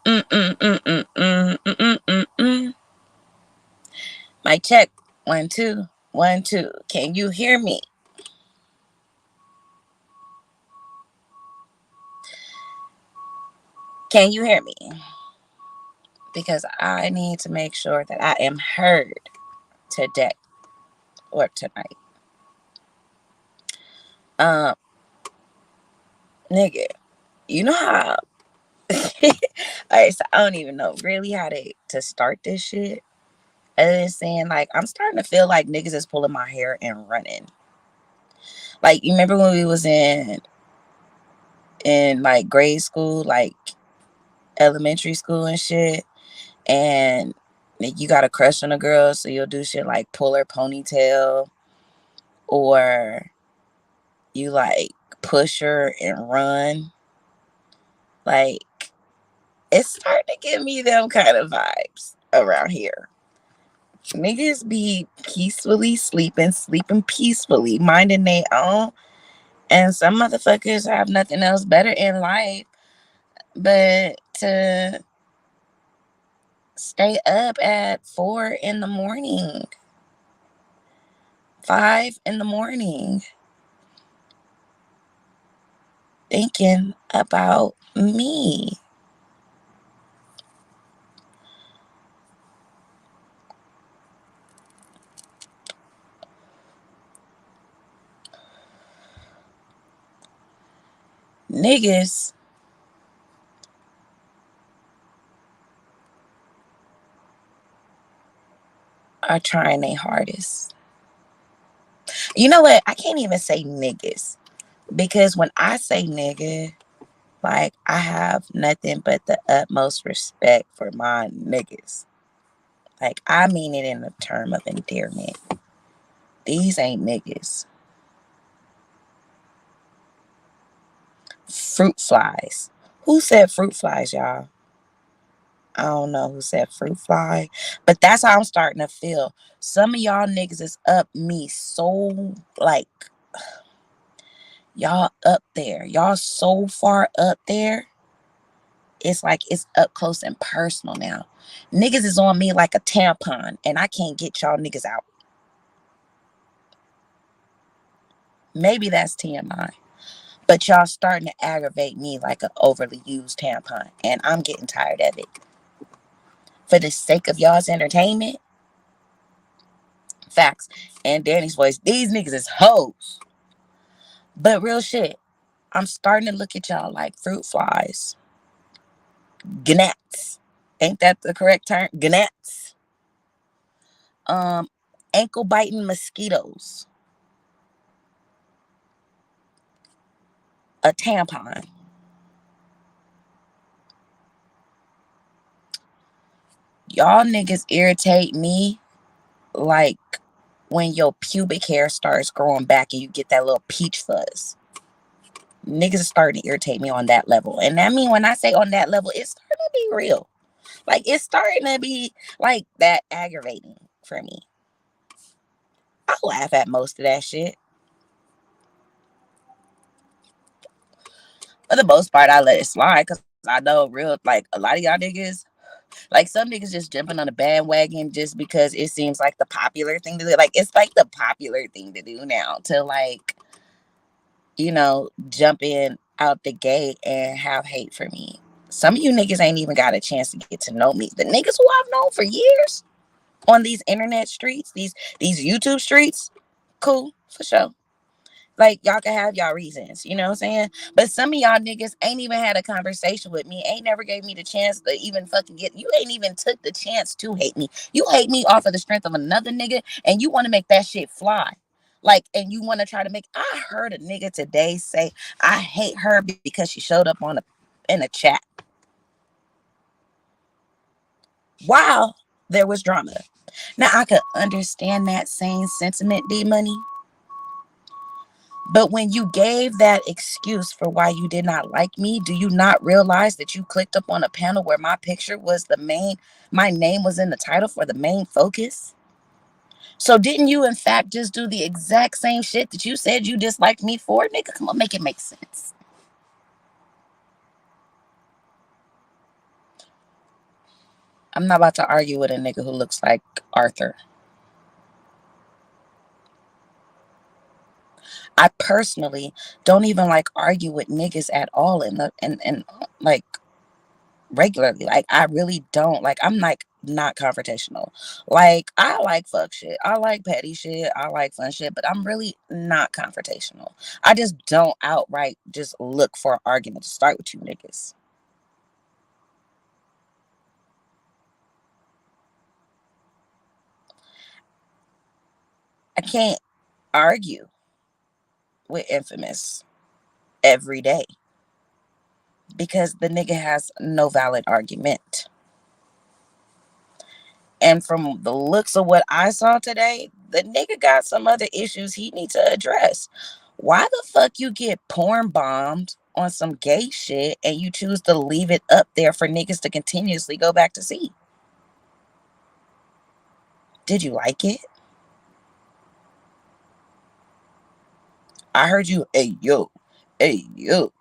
Mm, mm, mm, mm, mm, mm, mm, mm, mm. My check. 1 2 1 2. Can you hear me? Can you hear me? Because I need to make sure that I am heard today or tonight. Um, nigga, you know how? Alright, so I don't even know really how to start this shit. Other than saying like I'm starting to feel like niggas is pulling my hair and running. Like you remember when we was in like grade school, like elementary school and shit, and like, you got a crush on a girl, so you'll do shit like pull her ponytail, or you like push her and run. Like it's starting to give me them kind of vibes around here. Niggas be peacefully sleeping peacefully, minding they own, and some motherfuckers have nothing else better in life but to stay up at 4 in the morning, 5 in the morning, thinking about me. Niggas are trying their hardest. You know what? I can't even say niggas because when I say nigga, like I have nothing but the utmost respect for my niggas. Like I mean it in the term of endearment. These ain't niggas. Fruit flies. Who said fruit flies, y'all? I don't know who said fruit fly, but that's how I'm starting to feel. Some of y'all niggas is up me so like y'all up there. Y'all so far up there. It's like it's up close and personal now. Niggas is on me like a tampon, and I can't get y'all niggas out. Maybe that's TMI. But y'all starting to aggravate me like an overly used tampon, and I'm getting tired of it. For the sake of y'all's entertainment, facts. And Danny's voice, these niggas is hoes. But real shit, I'm starting to look at y'all like fruit flies. Gnats. Ain't that the correct term? Gnats. Um, Ankle biting mosquitoes. A tampon. Y'all niggas irritate me like when your pubic hair starts growing back and you get that little peach fuzz. Niggas are starting to irritate me on that level. And I mean, when I say on that level, it's starting to be real. Like, it's starting to be like that aggravating for me. I laugh at most of that shit. For the most part, I let it slide because I know real, like, a lot of y'all niggas, like, some niggas just jumping on the bandwagon just because it seems like the popular thing to do. Like, it's like the popular thing to do now to, like, jump in out the gate and have hate for me. Some of you niggas ain't even got a chance to get to know me. The niggas who I've known for years on these internet streets, these YouTube streets, cool, for sure. Like y'all can have y'all reasons, you know what I'm saying? But some of y'all niggas ain't even had a conversation with me, ain't never gave me the chance to even fucking get you ain't even took the chance to hate me. You hate me off of the strength of another nigga and you want to make that shit fly. Like, and you want to try to make I heard a nigga today say I hate her because she showed up on a in a chat. Wow, there was drama. Now I could understand that same sentiment, D Money. But when you gave that excuse for why you did not like me, do you not realize that you clicked up on a panel where my picture was my name was in the title for the main focus? So didn't you in fact just do the exact same shit that you said you disliked me for? Nigga, come on, make it make sense. I'm not about to argue with a nigga who looks like Arthur. I personally don't even like argue with niggas at all in the and like regularly. Like I really don't. Like I'm like not confrontational. Like I like fuck shit. I like petty shit. I like fun shit, but I'm really not confrontational. I just don't outright just look for an argument to start with you niggas. I can't argue with Infamous every day because the nigga has no valid argument. And from the looks of what I saw today, the nigga got some other issues he needs to address. Why the fuck you get porn bombed on some gay shit and you choose to leave it up there for niggas to continuously go back to see? Did you like it? I heard you, hey yo, hey yo,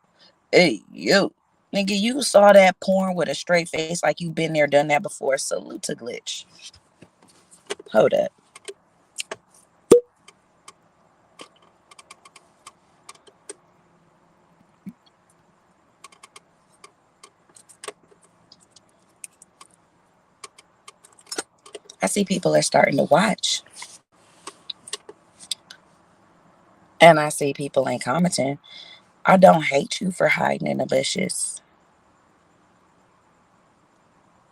hey yo. Nigga, you saw that porn with a straight face like you've been there, done that before. Salute to Glitch. Hold up. I see people are starting to watch. And I see people ain't commenting. I don't hate you for hiding in the bushes.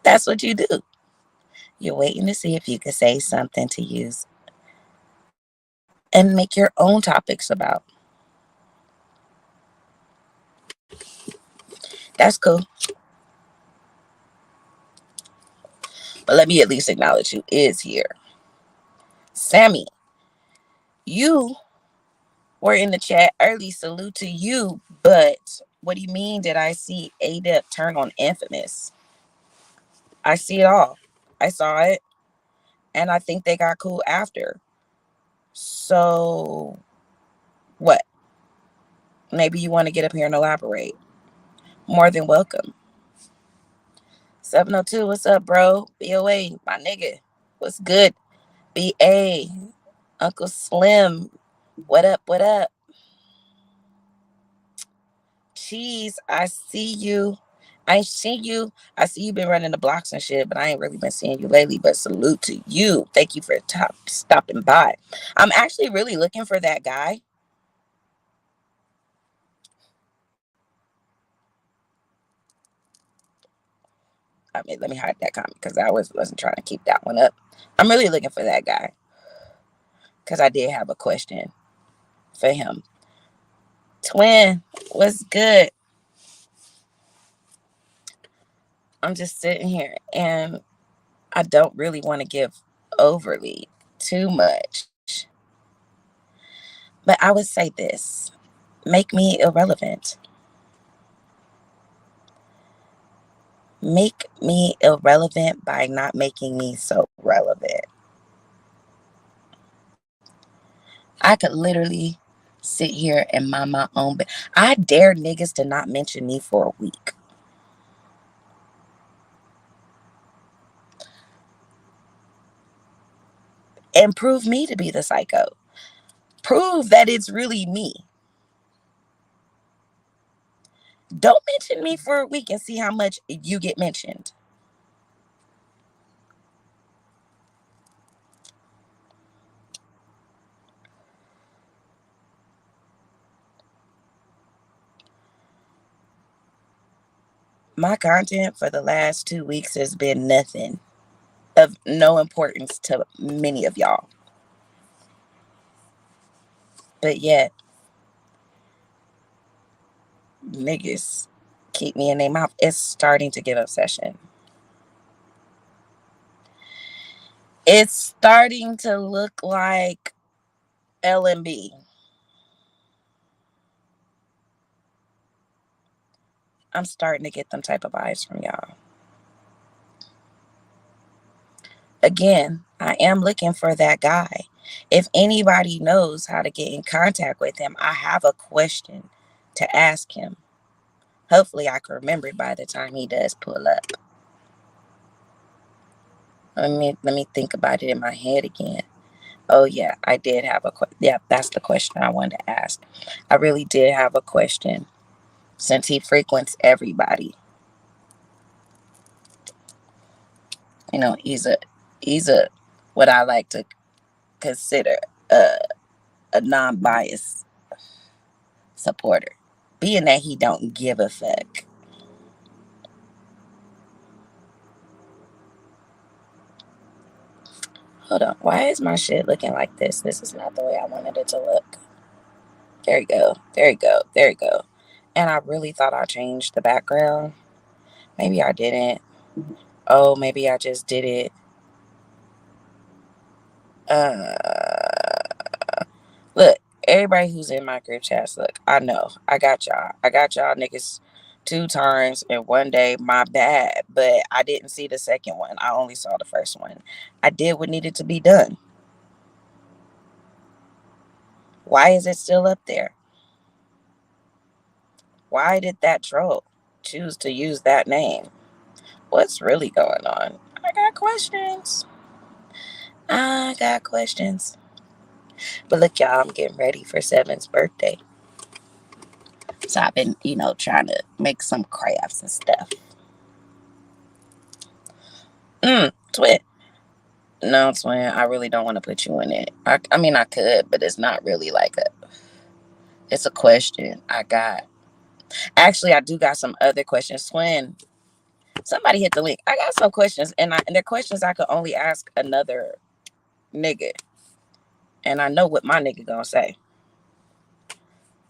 That's what you do. You're waiting to see if you can say something to use and make your own topics about. That's cool. But let me at least acknowledge you is here. Sammy, you were in the chat early. Salute to you. But what do you mean did I see ADEP turn on Infamous? I see it all. I saw it. And I think they got cool after. So what? Maybe you want to get up here and elaborate. More than welcome. 702, what's up, bro? BOA, my nigga. What's good? BA, Uncle Slim. What up? What up? Cheese, I see you. I see you. I see you been running the blocks and shit, but I ain't really been seeing you lately. But salute to you. Thank you for stopping by. I'm actually really looking for that guy. I mean, let me hide that comment because wasn't trying to keep that one up. I'm really looking for that guy because I did have a question for him. Twin, what's good? I'm just sitting here and I don't really want to give overly too much. But I would say this: make me irrelevant. Make me irrelevant by not making me so relevant. I could literally sit here and mind my own. I dare niggas to not mention me for a week. And prove me to be the psycho. Prove that it's really me. Don't mention me for a week and see how much you get mentioned. My content for the last 2 weeks has been nothing of no importance to many of y'all. But yet, niggas keep me in their mouth. It's starting to get obsession. It's starting to look like LMB. I'm starting to get them type of vibes from y'all. Again, I am looking for that guy. If anybody knows how to get in contact with him, I have a question to ask him. Hopefully, I can remember it by the time he does pull up. Let me think about it in my head again. Oh yeah, I did have a yeah, that's the question I wanted to ask. I really did have a question. Since he frequents everybody, he's a what I like to consider a, a non-biased supporter. Being that he don't give a fuck. Hold on, why is my shit looking like this? This is not the way I wanted it to look. There you go. There you go. There you go. And I really thought I changed the background. Maybe I didn't. Oh, maybe I just did it. Look, everybody who's in my group chats, look, I know. I got y'all. I got y'all niggas 2 times in one day. My bad. But I didn't see the second one. I only saw the first one. I did what needed to be done. Why is it still up there? Why did that troll choose to use that name? What's really going on? I got questions. I got questions. But look, y'all, I'm getting ready for Seven's birthday. So I've been, trying to make some crafts and stuff. Twin. No, twin, I really don't want to put you in it. I mean, I could, but it's not really it's a question I got. Actually, I do got some other questions. Twin, somebody hit the link. I got some questions, and they're questions I could only ask another nigga. And I know what my nigga gonna say.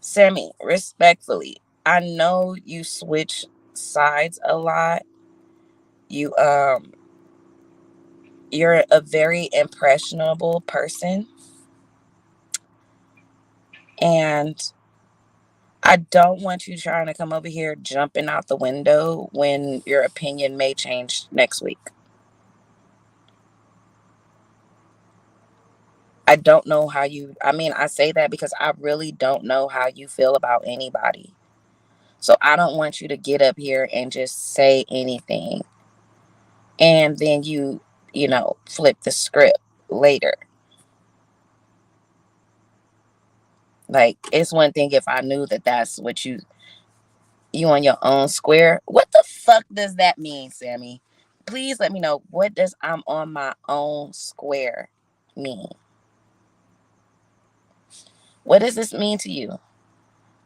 Sammy, respectfully, I know you switch sides a lot. You you're a very impressionable person, and I don't want you trying to come over here jumping out the window when your opinion may change next week. I don't know how you, I mean, I say that because I really don't know how you feel about anybody. So I don't want you to get up here and just say anything and then flip the script later. Like, it's one thing if I knew that that's what you on your own square. What the fuck does that mean, Sammy? Please let me know. What does I'm on my own square mean? What does this mean to you?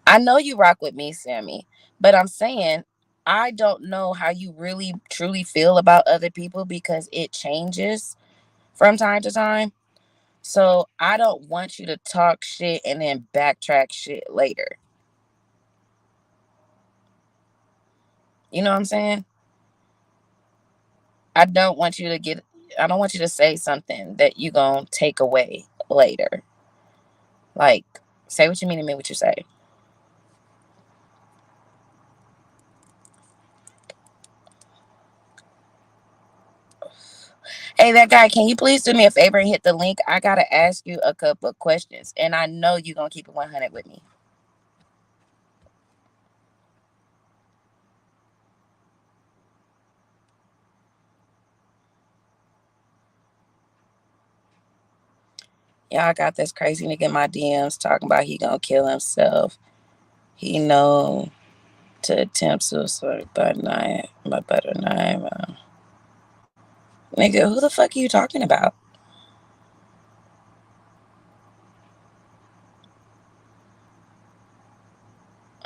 I know you rock with me, Sammy, but I'm saying I don't know how you really truly feel about other people because it changes from time to time. So I don't want you to talk shit and then backtrack shit later. You know what I'm saying? I don't want you to get I don't want you to say something that you gonna take away later. Like, say what you mean and mean what you say. Hey, that guy, can you please do me a favor and hit the link? I gotta ask you a couple of questions, and I know you're gonna keep it 100 with me. Y'all got this crazy nigga in my DMs talking about he gonna kill himself. He know to attempt suicide by night, by better night. Nigga, who the fuck are you talking about?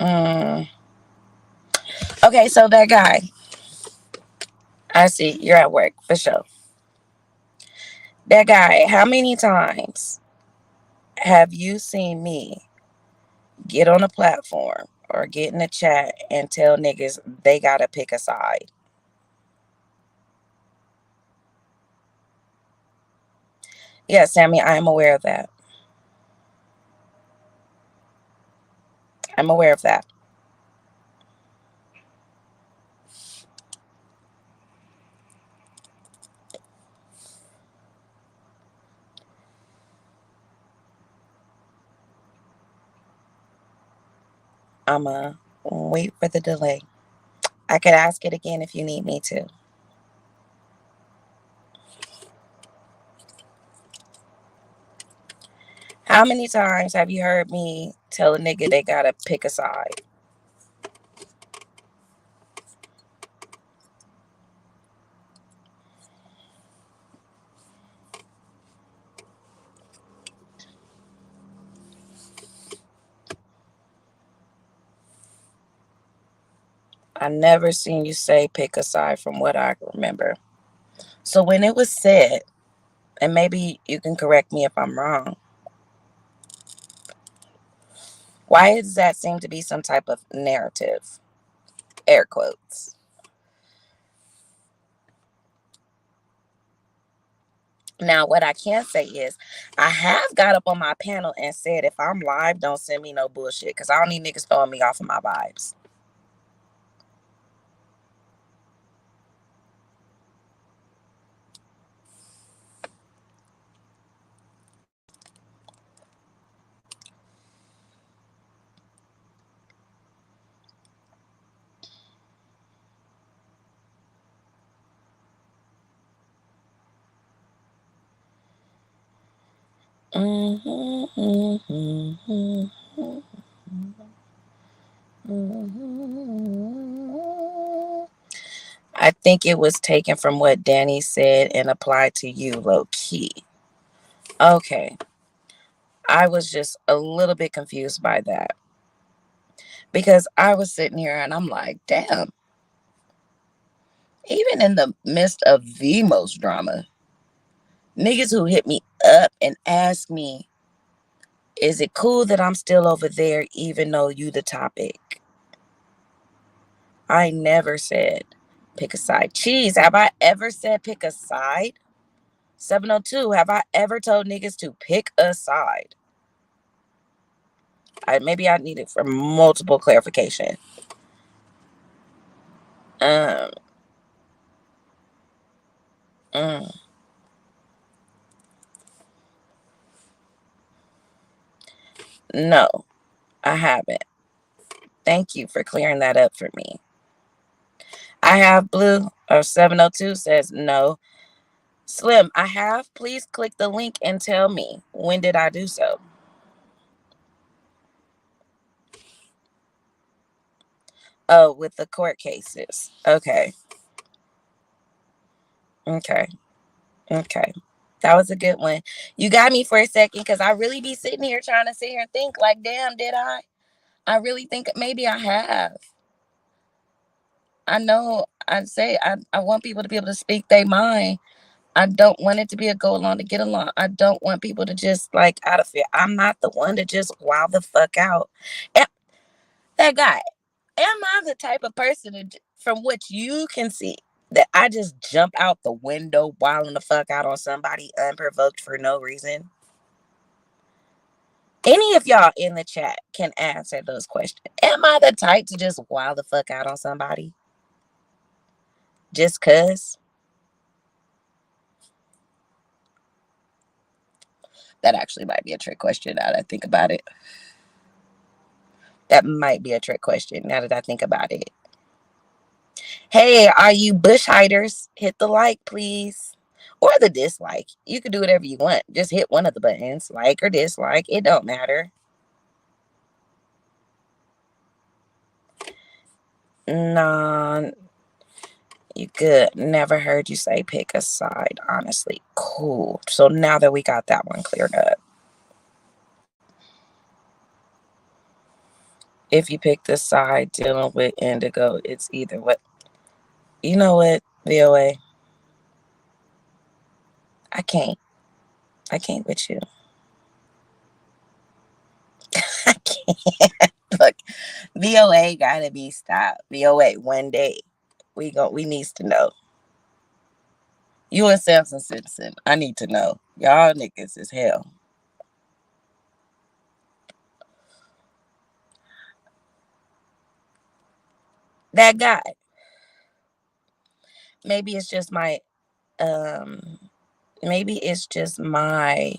Mm. Okay, so that guy, I see you're at work for sure. That guy, how many times have you seen me get on a platform or get in a chat and tell niggas they gotta pick a side? Yeah, Sammy, I am aware of that. I'm aware of that. I'ma wait for the delay. I could ask it again if you need me to. How many times have you heard me tell a nigga they gotta pick a side? I never seen you say pick a side from what I remember. So when it was said, and maybe you can correct me if I'm wrong, why does that seem to be some type of narrative? Air quotes. Now, what I can say is, I have got up on my panel and said, if I'm live, don't send me no bullshit, because I don't need niggas throwing me off of my vibes. I think it was taken from what Danny said and applied to you, low key. Okay. I was just a little bit confused by that because I was sitting here and I'm like, damn, even in the midst of the most drama, niggas who hit me up and ask me, is it cool that I'm still over there even though you the topic? I never said pick a side. Cheese, have I ever said pick a side? 702, have I ever told niggas to pick a side? Maybe I need it for multiple clarification. Um, mm, no, I haven't. Thank you for clearing that up for me. I have blue or 702 says no. Slim, I have. Please click the link and tell me when did I do so. Oh, with the court cases. Okay. Okay. Okay. That was a good one. You got me for a second because I really be sitting here trying to sit here and think like, damn, did I? I really think maybe I have. I know I want people to be able to speak their mind. I don't want it to be a go along to get along. I don't want people to just like out of fear. I'm not the one to just wow the fuck out. And that guy, am I the type of person from which you can see that I just jump out the window wilding the fuck out on somebody unprovoked for no reason? Any of y'all in the chat can answer those questions. Am I the type to just wild the fuck out on somebody? Just cuz? That actually might be a trick question now that I think about it. That might be a trick question now that I think about it. Hey, are you bush hiders? Hit the like, please. Or the dislike. You can do whatever you want. Just hit one of the buttons, like or dislike. It don't matter. Nah, you good. Never heard you say pick a side, honestly. Cool. So now that we got that one cleared up. If you pick the side dealing with indigo, it's either what. You know what, VOA? I can't. I can't with you. I can't. Look, VOA gotta be stopped. VOA, one day we needs to know. You and Samson Simpson, I need to know. Y'all niggas is hell. That guy. Maybe it's just my um maybe it's just my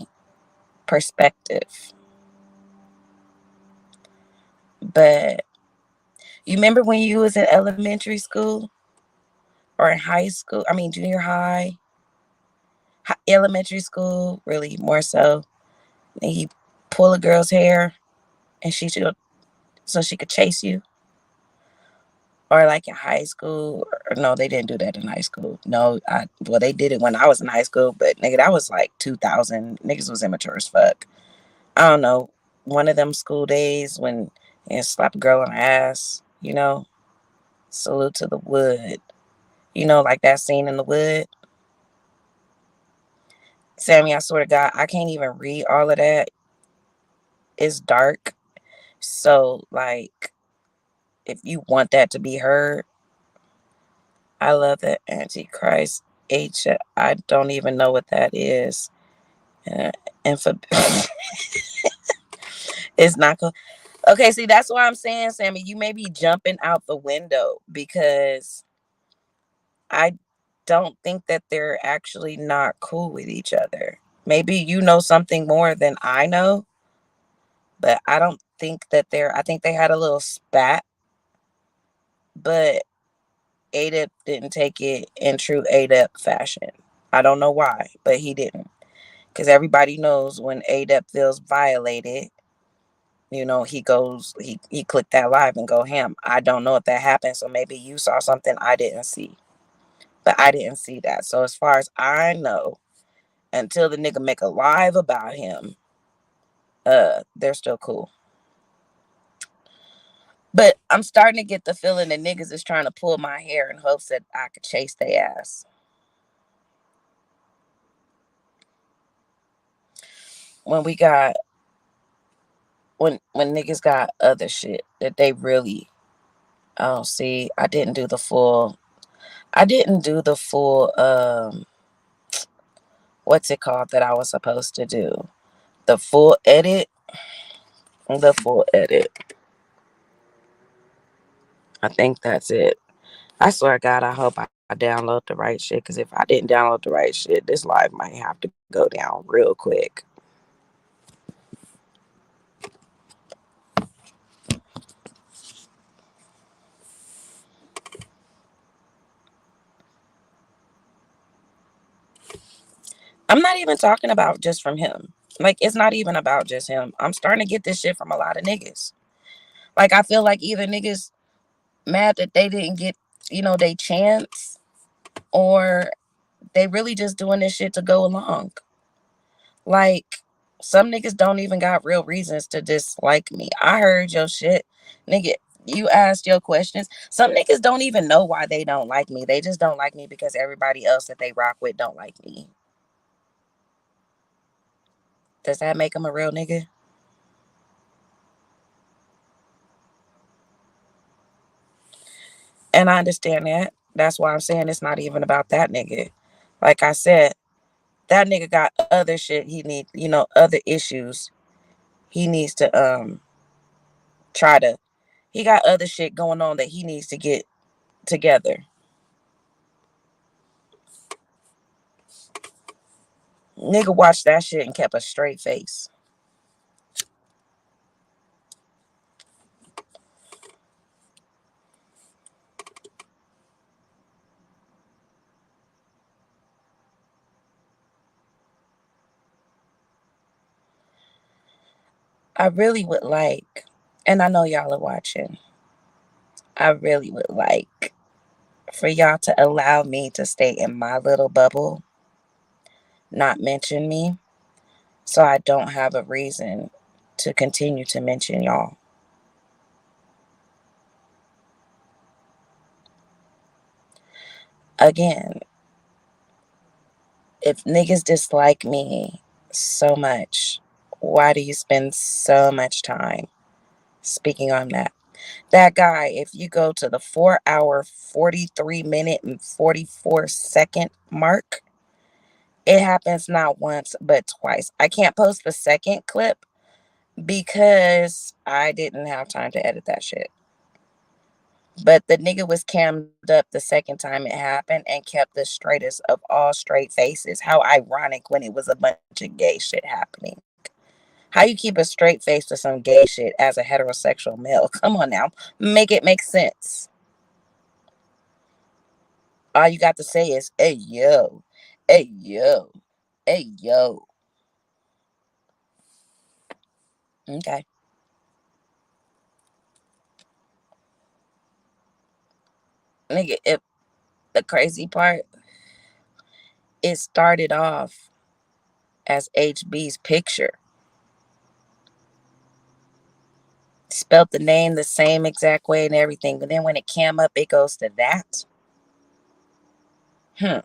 perspective. But you remember when you was in elementary school or in high school? I mean junior high, elementary school, really more so. pull a girl's hair and she should so she could chase you, or like in high school. Or no, they didn't do that in high school. No, well, they did it when I was in high school, but nigga, that was like 2000. Niggas was immature as fuck. I don't know, one of them school days when you slap a girl on the ass, salute to the wood, like that scene in the wood. Sammy, I swear to God, I can't even read all of that. It's dark. So, like, if you want that to be heard, I love the Antichrist. I don't even know what that is. Uh, and for it's not cool. Okay, see, that's why I'm saying, Sammy, you may be jumping out the window because I don't think that they're actually not cool with each other. Maybe you know something more than I know, but I don't think that I think they had a little spat, but Adep didn't take it in true Adep fashion. I don't know why, but he didn't. Because everybody knows when Adep feels violated, he clicked that live and go ham. I don't know if that happened, so maybe you saw something I didn't see. But I didn't see that. So as far as I know, until the nigga make a live about him, they're still cool. But I'm starting to get the feeling that niggas is trying to pull my hair in hopes that I could chase their ass. When we got when niggas got other shit that they really oh see, I didn't do the full what's it called that I was supposed to do? The full edit. The full edit. I think that's it. I swear to God, I hope I download the right shit. Because if I didn't download the right shit, this live might have to go down real quick. I'm not even talking about just from him. Like, it's not even about just him. I'm starting to get this shit from a lot of niggas. Like, I feel like either niggas mad that they didn't get, they chance, or they really just doing this shit to go along. Like, some niggas don't even got real reasons to dislike me. I heard your shit. Nigga, you asked your questions. Some niggas don't even know why they don't like me. They just don't like me because everybody else that they rock with don't like me. Does that make them a real nigga? And I understand that. That's why I'm saying it's not even about that nigga. Like I said, that nigga got other shit he need, other issues. He needs to try to he got other shit going on that he needs to get together. Nigga watched that shit and kept a straight face. I really would like, and I know y'all are watching, I really would like for y'all to allow me to stay in my little bubble, not mention me, so I don't have a reason to continue to mention y'all. Again, if niggas dislike me so much, why do you spend so much time speaking on that? That guy, if you go to the 4 hour, 43 minute, and 44 second mark, it happens not once, but twice. I can't post the second clip because I didn't have time to edit that shit. But the nigga was cammed up the second time it happened and kept the straightest of all straight faces. How ironic when it was a bunch of gay shit happening. How you keep a straight face to some gay shit as a heterosexual male? Come on now. Make it make sense. All you got to say is, hey, yo, hey, yo, hey, yo. Okay. Nigga, if the crazy part, it started off as HB's picture. Spelt the name the same exact way and everything. But then when it came up, it goes to that. Hmm.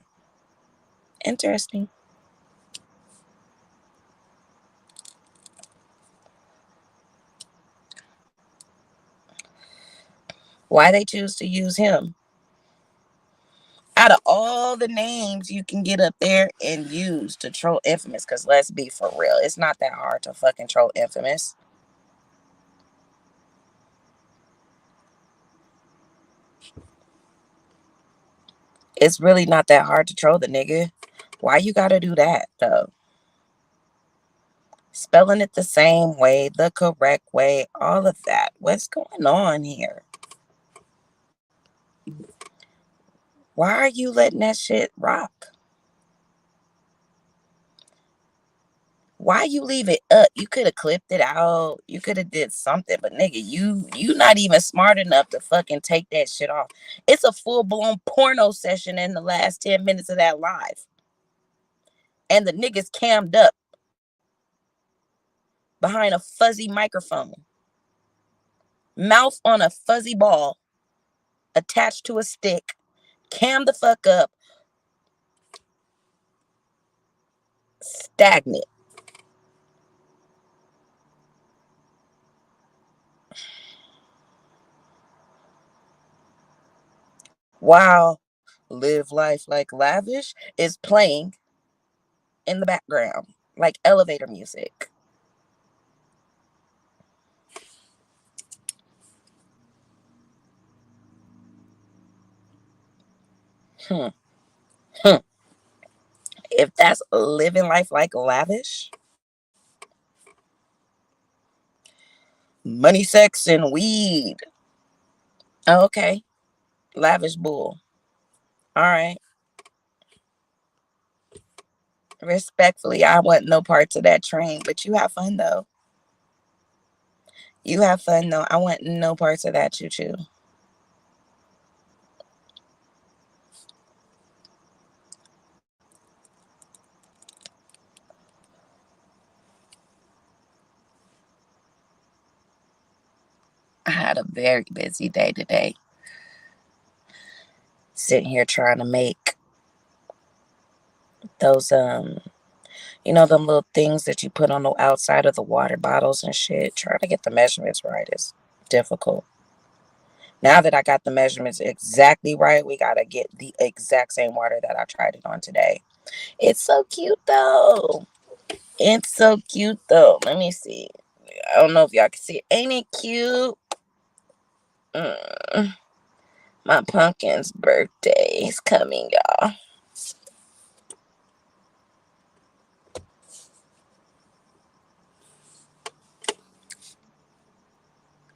Interesting. Why they choose to use him? Out of all the names you can get up there and use to troll Infamous, because let's be for real, it's not that hard to fucking troll Infamous. It's really not that hard to troll the nigga. Why you gotta do that though? Spelling it the same way, the correct way, all of that. What's going on here? Why are you letting that shit rock? Why you leave it up? You could have clipped it out. You could have did something, but nigga, you not even smart enough to fucking take that shit off. It's a full blown porno session in the last 10 minutes of that live, and the niggas cammed up behind a fuzzy microphone, mouth on a fuzzy ball attached to a stick, cam the fuck up, stagnant. While Live Life Like Lavish is playing in the background like elevator music. Hmm. Hmm. If that's living life like lavish, money, sex, and weed. Oh, okay. Lavish bull. All right. Respectfully, I want no parts of that train, but you have fun though. You have fun though. I want no parts of that choo choo. I had a very busy day today. Sitting here trying to make those them little things that you put on the outside of the water bottles and shit. Trying to get the measurements right is difficult. Now that I got the measurements exactly right, we gotta get the exact same water that I tried it on today. It's so cute though. It's so cute though. Let me see. I don't know if y'all can see it. Ain't it cute? Mm, my pumpkin's birthday is coming, y'all.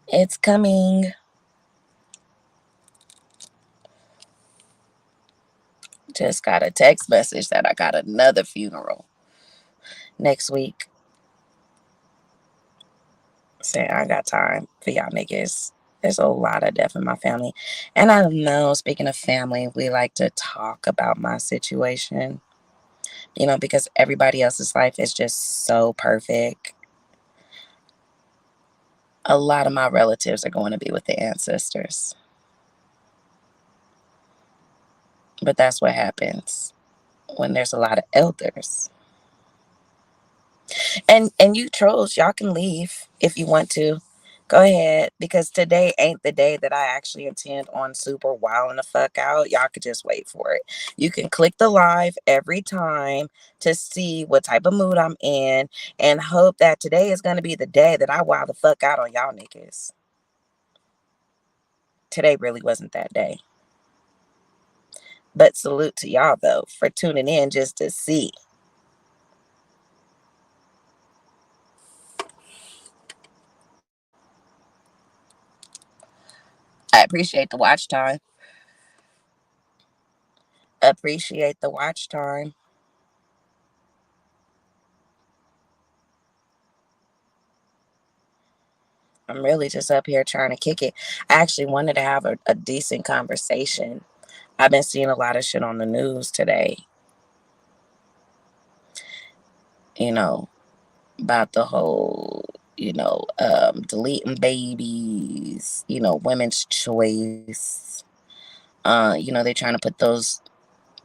It's coming. Just got a text message that I got another funeral next week. Saying I got time for y'all niggas. There's a lot of death in my family. And I know, speaking of family, we like to talk about my situation, because everybody else's life is just so perfect. A lot of my relatives are going to be with the ancestors. But that's what happens when there's a lot of elders. And you trolls, y'all can leave if you want to. Go ahead, because today ain't the day that I actually intend on super wilding the fuck out. Y'all could just wait for it. You can click the live every time to see what type of mood I'm in and hope that today is gonna be the day that I wild the fuck out on y'all niggas. Today really wasn't that day. But salute to y'all though for tuning in just to see. I appreciate the watch time. Appreciate the watch time. I'm really just up here trying to kick it. I actually wanted to have a decent conversation. I've been seeing a lot of shit on the news today, you know, about the whole, deleting babies, women's choice. They're trying to put those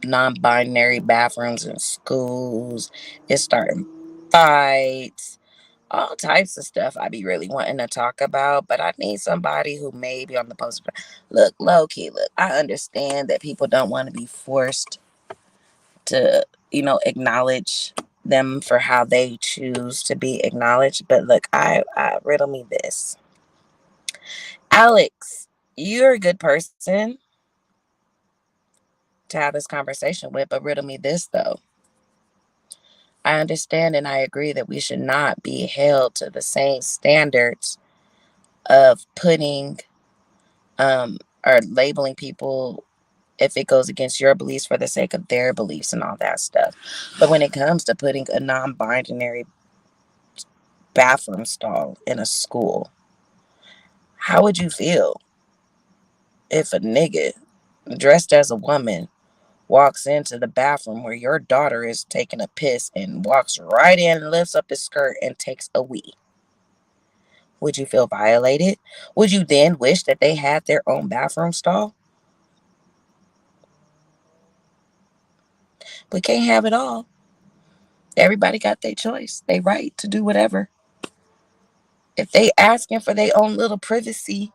non-binary bathrooms in schools. It's starting fights, all types of stuff I be really wanting to talk about, but I need somebody who may be on the post. Look, low key, look, I understand that people don't want to be forced to, acknowledge them for how they choose to be acknowledged. But look, I riddle me this. Alex, you're a good person to have this conversation with, but riddle me this though. I understand and I agree that we should not be held to the same standards of putting or labeling people if it goes against your beliefs for the sake of their beliefs and all that stuff. But when it comes to putting a non-binary bathroom stall in a school, how would you feel if a nigga dressed as a woman walks into the bathroom where your daughter is taking a piss and walks right in and lifts up his skirt and takes a wee? Would you feel violated? Would you then wish that they had their own bathroom stall? We can't have it all. Everybody got their choice, they right to do whatever. If they asking for their own little privacy,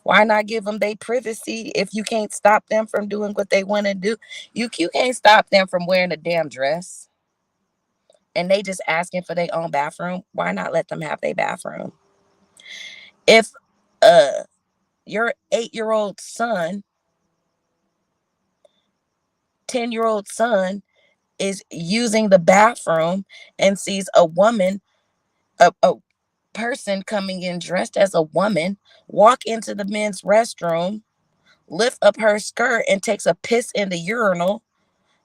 why not give them their privacy if you can't stop them from doing what they want to do? You can't stop them from wearing a damn dress and they just asking for their own bathroom. Why not let them have their bathroom? If uh your 8-year-old son, 10-year-old son is using the bathroom and sees a woman, a person coming in dressed as a woman, walk into the men's restroom, lift up her skirt, and takes a piss in the urinal.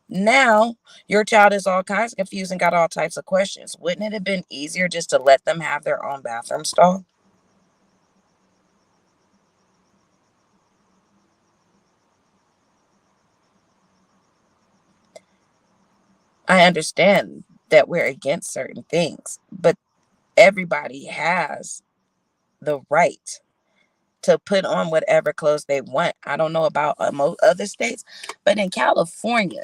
Now your child is all kinds of confused and got all types of questions. Wouldn't it have been easier just to let them have their own bathroom stall? I understand that we're against certain things, but everybody has the right to put on whatever clothes they want. I don't know about other states, but in California,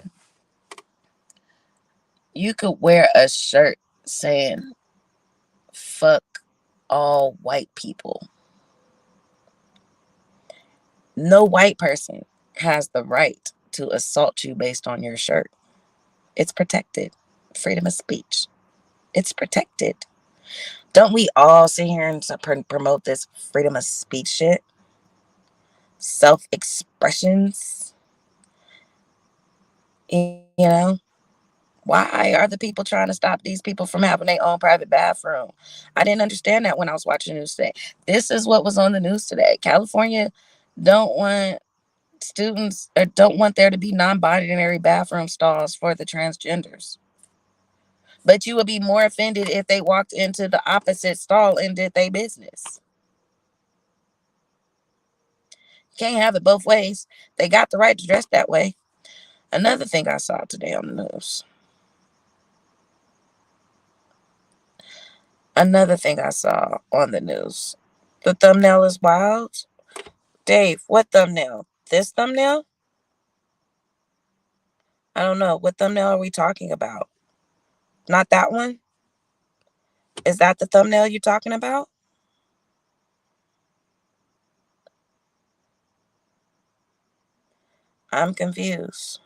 you could wear a shirt saying fuck all white people. No white person has the right to assault you based on your shirt. It's protected. Freedom of speech. It's protected. Don't we all sit here and promote this freedom of speech shit? Self expressions, you know? Why are the people trying to stop these people from having their own private bathroom? I didn't understand that when I was watching the news today. This is what was on the news today. California don't want students or don't want there to be non-binary bathroom stalls for the transgenders. But you would be more offended if they walked into the opposite stall and did their business. Can't have it both ways. They got the right to dress that way. Another thing I saw today on the news. Another thing I saw on the news. The thumbnail is wild. Dave, what thumbnail? This thumbnail? I don't know. What thumbnail are we talking about? Not that one? Is that the thumbnail you're talking about? I'm confused.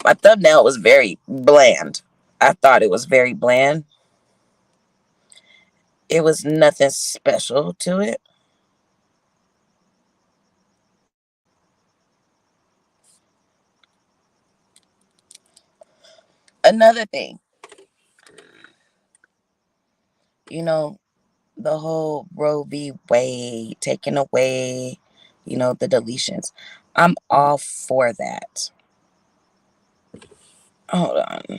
My thumbnail was very bland. I thought it was very bland. It was nothing special to it. Another thing, you know, the whole Roe v. Wade taking away, the deletions. I'm all for that. Hold on.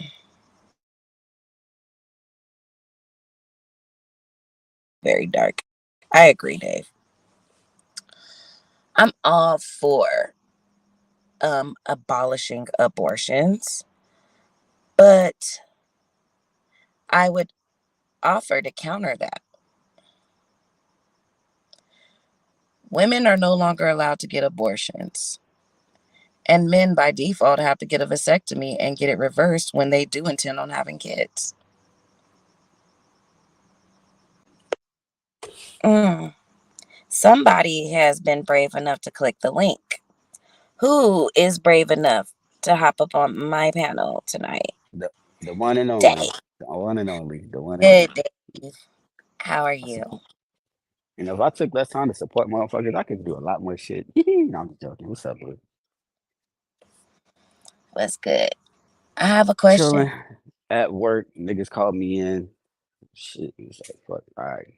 very dark. I agree, Dave. I'm all for abolishing abortions, but I would offer to counter that. Women are no longer allowed to get abortions. And men by default have to get a vasectomy and get it reversed when they do intend on having kids. Mm. Somebody has been brave enough to click the link. Who is brave enough to hop up on my panel tonight? The the one and only, Dave. the one and only, the one and Good, only. Dave. How are I you? support. You know, if I took less time to support motherfuckers, I could do a lot more shit. No, I'm just joking. What's up, bro? What's good? I have a question. Chilling at work. Niggas called me in. Shit, it's like fuck. All right,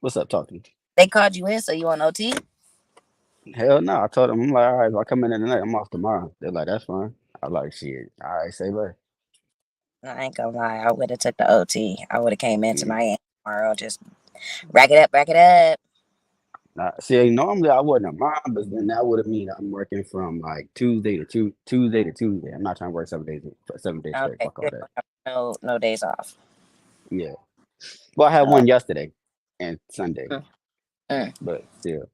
what's up? Talk to me. They called you in, so you on OT? Hell no. I told them I'm like, all right, if I come in tonight, I'm off tomorrow. They're like, that's fine. I like shit. All right, say less. I ain't gonna lie. I would have took the OT. I would have came in Yeah. tonight and tomorrow. Just rack it up, rack it up. See, normally I wouldn't have mind, but then that would have mean I'm working from like Tuesday to Tuesday. I'm not trying to work 7 days straight. Okay, Fuck all you that. don't have no days off. Yeah. Well, I had Uh, one yesterday and Sunday, mm, mm, but still,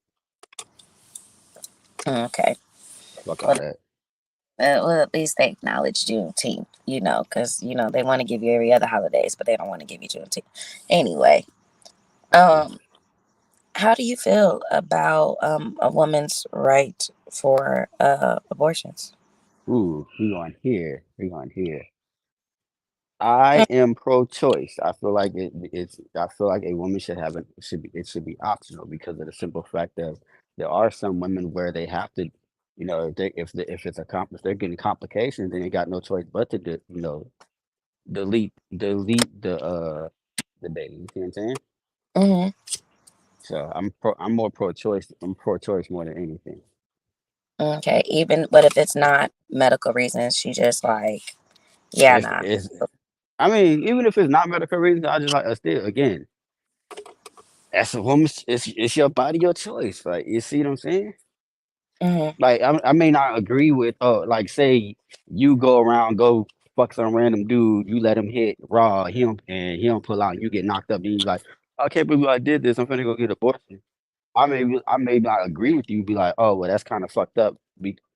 okay. fuck all Well, that. well, at least they acknowledged Juneteenth, because they want to give you every other holidays, but they don't want to give you Juneteenth. Anyway, um, how do you feel about a woman's right for abortions? Ooh, we going here. We going here. I am pro-choice. I feel like it's. I feel like a woman should have it should be optional because of the simple fact that there are some women where they have to, if they're getting complications, then they got no choice but to delete the baby. You see what I'm saying? Mm-hmm. So I'm more pro-choice. I'm pro-choice more than anything. Okay, even but if it's not medical reasons, she just like, yeah, If nah. it's I mean, even if it's not medical reasons, I just like still again, as a woman, it's your body, your choice. Like you see what I'm saying? Mm-hmm. Like I may not agree with like say you go around go fuck some random dude, you let him hit raw, he don't pull out, and you get knocked up, then you like, I can't believe I did this. I'm finna go get abortion. I may not agree with you, be like, oh well, that's kind of fucked up.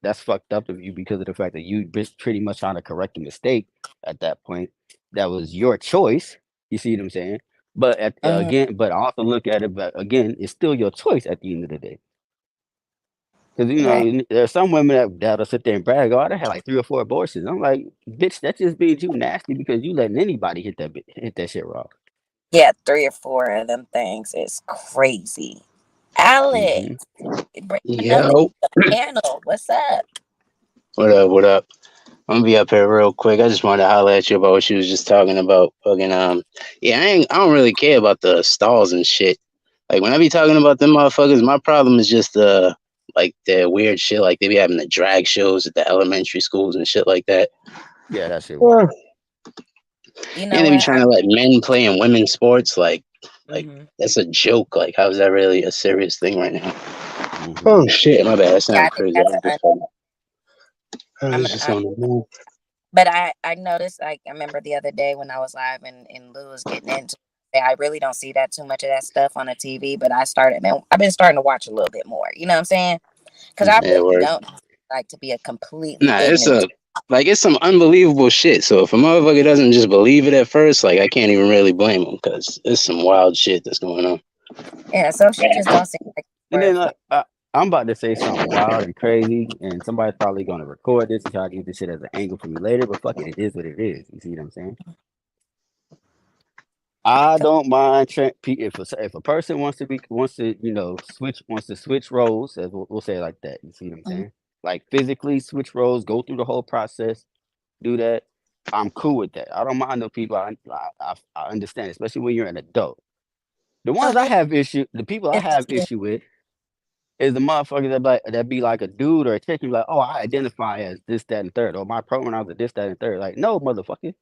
That's fucked up of you because of the fact that you pretty much trying to correct a mistake at that point. That was your choice. You see what I'm saying? But Mm-hmm. but I also look at it, but again, it's still your choice at the end of the day. Because Right. there's some women that'll sit there and brag, oh, I had like 3 or 4 abortions. I'm like, bitch, that just means you nasty because you letting anybody hit that shit raw. Yeah, 3 or 4 of them things is crazy. Hmm. Alex, bring another Yo, panel. What's up? what up? What up? I'm gonna be up here real quick. I just wanted to holler at you about what you was just talking about. Fucking yeah, I don't really care about the stalls and shit. Like when I be talking about them motherfuckers, my problem is just like the weird shit. Like they be having the drag shows at the elementary schools and shit like that. Yeah, that shit Yeah. wild. You know And they be what? trying to let men play in women's sports. Like Mm-hmm. that's a joke. Like how is that really a serious thing right now? Hmm. Oh shit, my bad. That Yeah, I sounded think crazy. that's an. I I'm was an. just on the move. But I noticed, like, I remember the other day when I was live and Lou was getting into it, I really don't see that too much of that stuff on the TV, but I've been starting to watch a little bit more. You know what I'm saying? Because I Yeah, really word. don't like to be a completely Nah, ignorant. it's some unbelievable shit. So if a motherfucker doesn't just believe it at first, like I can't even really blame him because there's some wild shit that's going on. Yeah, some shit just don't seem like And worth. then I'm about to say something wild and crazy, and somebody's probably gonna record this and try to use this shit as an angle for me later. But fuck it, it is what it is. You see what I'm saying? I don't mind if a person wants to switch roles, as we'll say it like that. You see what I'm Mhm. saying? Like physically switch roles, go through the whole process, do that. I'm cool with that. I don't mind those people. I understand, especially when you're an adult. The Oh ones I yeah, have issue, the people I have it's yeah. issue with is the motherfuckers that be like a dude or a chick, and be like, oh, I identify as this, that, and third, or my pronouns are this, that, and third. Like, no, motherfucker.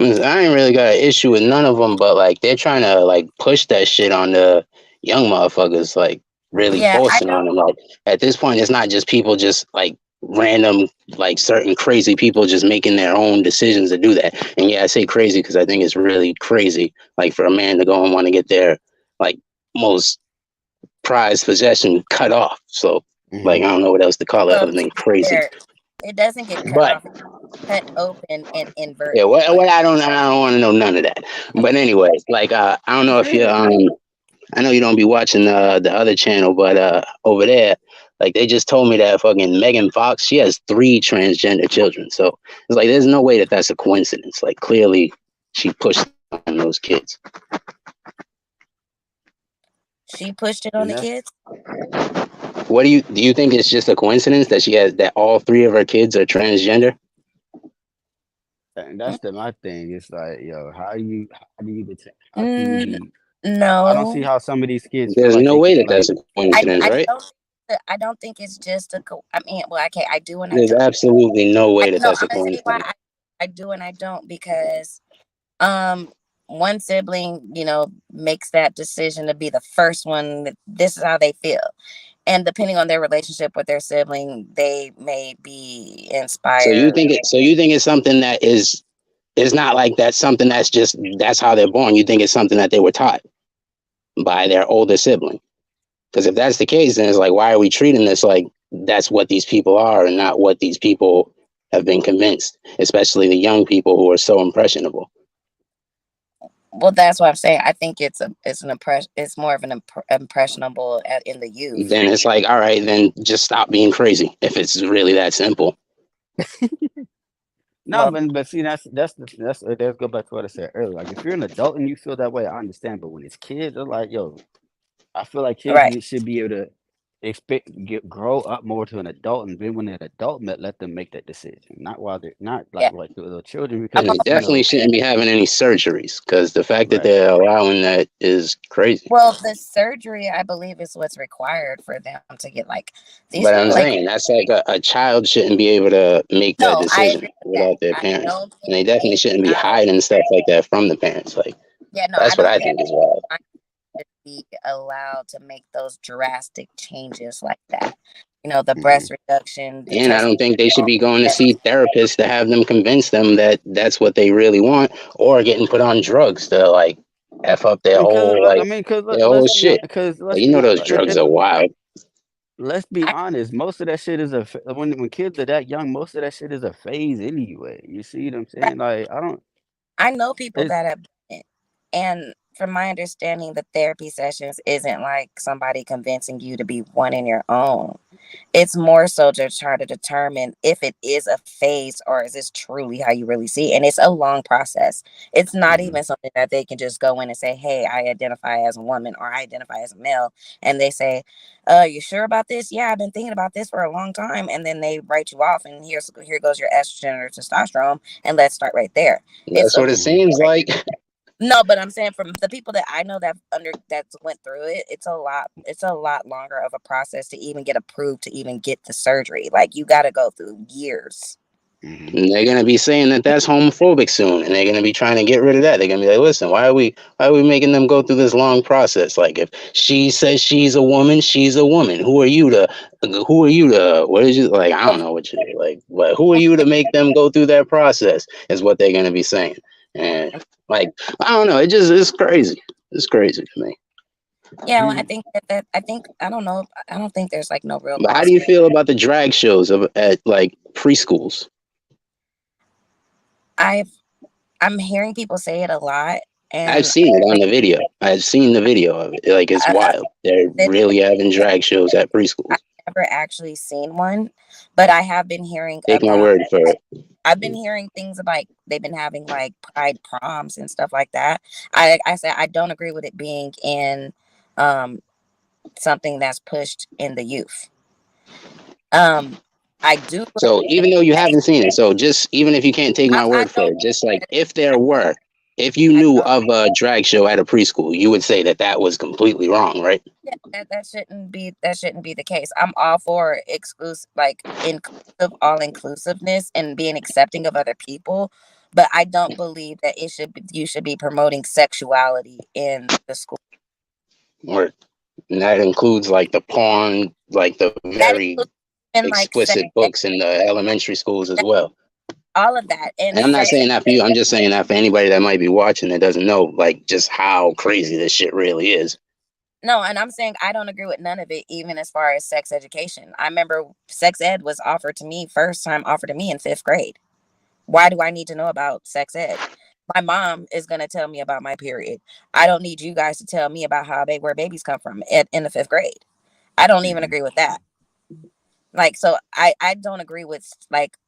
I ain't really got an issue with none of them, but like they're trying to like push that shit on the young motherfuckers, like really Yeah, I forcing on don't. them. Like at this point, it's not just people just like random, like certain crazy people just making their own decisions to do that. And yeah, I say crazy because I think it's really crazy, like for a man to go and want to get their like most prized possession cut off. So like I don't know what else to call it Well, other to than be crazy. fair, it doesn't get cut But off; it's cut open and yeah, inverted. Like, I don't want to know none of that. But anyway, like I don't know if you Yeah. I know you don't be watching the other channel, but over there, like they just told me that fucking Megan Fox, she has 3 transgender children. So it's like there's no way that that's a coincidence. Like clearly, she pushed on those kids. she pushed it on And the that's kids. What do you think it's just a coincidence that she has that all 3 of her kids are transgender? and that's my thing. It's like, yo, how can you Mm, be I don't see no, how some of these kids feel There's like no they way can that like that's a coincidence, I right? don't. I don't think it's just a. I mean, well, okay, I do and I There's don't. absolutely no way that No, that's a I'm gonna say why coincidence. I do and I don't because um one sibling, makes that decision to be the first one that this is how they feel. And depending on their relationship with their sibling, they may be inspired. So you think it's something that is it's not like that's something that's just that's how they're born. You think it's something that they were taught by their older sibling. Because if that's the case, then it's like, why are we treating this like that's what these people are and not what these people have been convinced, especially the young people who are so impressionable. Well, that's what I'm saying. I think it's more of an impressionable in the youth. Then it's like, all right, then just stop being crazy if it's really that simple. no, Well, but see let's go back to what I said earlier. Like if you're an adult and you feel that way, I understand. But when it's kids, they're like, yo, I feel like kids right. should be able to grow up more to an adult, and then when they're an adult, let them make that decision. Not while they're not Yeah. like the little children, I'm And because they definitely shouldn't be having any surgeries because the fact that right. they're allowing that is crazy. Well, the surgery, I believe, is what's required for them to get like these But I'm like. saying that's like a child shouldn't be able to make that No, I decision agree with that. without their I parents. don't And think they definitely a shouldn't be child. hiding stuff like that from the parents. Like Yeah, no, I that's what don't I think think is wild. I should be allowed to make those drastic changes like that. The Mhm. breast reduction, the And I test. don't think they should be going to see therapists to have them convince them that that's what they really want, or getting put on drugs to like f up Because their whole shit. Like, you know those drugs are wild. let's be I, honest, most of that shit is when kids are that young, most of that shit is a phase anyway. You see what I'm saying? Like I don't. I know people It's that have done it. And from my understanding, the therapy sessions isn't like somebody convincing you to be one in your own. It's more so to try to determine if it is a phase or is this truly how you really see it. And it's a long process. It's not mhm. even something that they can just go in and say, hey, I identify as a woman or I identify as a male. And they say, you sure about this? Yeah, I've been thinking about this for a long time. And then they write you off and here goes your estrogen or testosterone. And let's start right there. It's That's a what it Mhm. seems like. no, but I'm saying from the people that I know that's went through it, it's a lot longer of a process to even get approved to even get the surgery. Like you got to go through years. Mhm. And they're gonna be saying that that's homophobic soon, and they're gonna be trying to get rid of that. They're gonna be like, "Listen, why are we making them go through this long process? Like, if she says she's a woman, she's a woman. Who are you to? What is you like? I don't Of know what you like, but who are you to make them go through that process? Is what they're gonna be saying. And like, I don't know. It's crazy. It's crazy to me. yeah, well, I Mhm. think that I think I don't know. I don't think there's like no real But how laws. do you feel about the drag shows at like preschools? I've I'm hearing people say it a lot, I've and seen it on the video. I've seen the video of it. Like it's I, wild. They're I, really having drag shows at I've preschools. never actually seen one, but I have been hearing Take my about. word for it. I've been hearing things about they've been having like pride proms and stuff like that. I said I don't agree with it being in um something that's pushed in the youth. Um I do So believe even though you that haven't seen it, so just even if you can't take my I word for know it, just like that if I there know were, if you I knew know of a drag show at a preschool, you would say that that was completely wrong, right? that shouldn't be the case. I'm all for exclusive, like inclusive, all inclusiveness and being accepting of other people. But I don't believe that you should be promoting sexuality in the school. Or and that includes like the porn, like the That very includes in like sex explicit ed, books in the elementary schools as well. all of that, and And I'm not sex. saying that for you. I'm just saying that for anybody that might be watching that doesn't know, like, just how crazy this shit really is. No, and I'm saying I don't agree with none of it, even as far as sex education. I remember sex ed was offered to me, first time offered to me in 5th grade. Why do I need to know about sex ed? My mom is going to tell me about my period. I don't need you guys to tell me about where babies come from in the 5th grade. I don't even Mhm. agree with that. Like, so I don't agree with like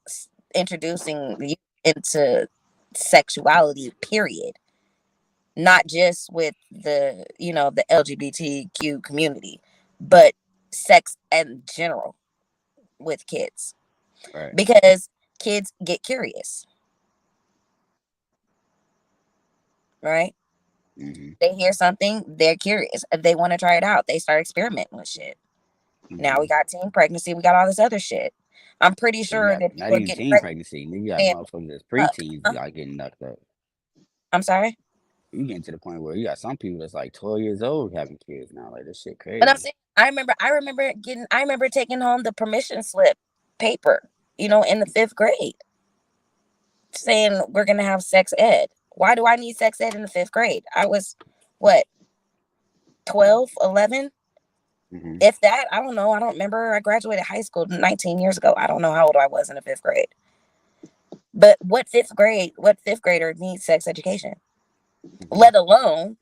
introducing you into sexuality, period. Not just with the LGBTQ community, but sex in general with kids, Right. because kids get curious, right? Mm-hmm. They hear something, they're curious, they want to try it out, they start experimenting with shit. Now Mm-hmm. we got teen pregnancy, we got all this other shit. I'm pretty And you sure got that not people are even getting teen pregnant pregnancy. Then you got and motherfuckers that's fuck. preteens like getting knocked up. I'm sorry. You getting to the point where you got some people that's like 12 years old having kids now. Like this shit But I'm crazy. saying I remember taking home the permission slip paper, in the 5th grade, saying we're gonna have sex ed. Why do I need sex ed in the 5th grade? I was what, 12, 11? Mm-hmm. If that, I don't know. I don't remember. I graduated high school 19 years ago. I don't know how old I was in the 5th grade. But what 5th grader needs sex education? Mm-hmm. Let alone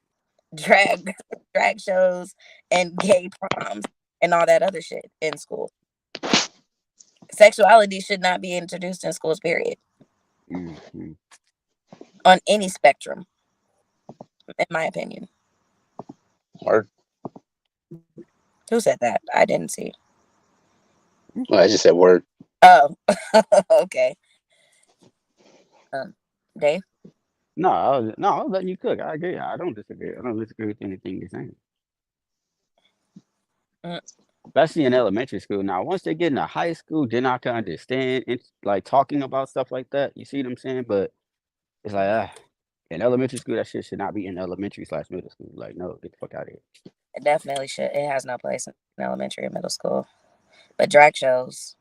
drag drag shows and gay proms and all that other shit in school. Sexuality should not be introduced in schools, period, Mm-hmm. on any spectrum, in my opinion. Or, Who said that? I didn't see. well, I just said word. Oh, okay. Um, Dave? I was letting you cook. I agree. I don't disagree. I don't disagree with anything you're saying. Mm, Especially in elementary school. Now, once they get into high school, then I can understand like talking about stuff like that. You see what I'm saying? But it's like in elementary school, that shit should not be in elementary/middle school. Like, no, get the fuck out of here. it definitely should. It has no place in elementary and middle school. But drag shows,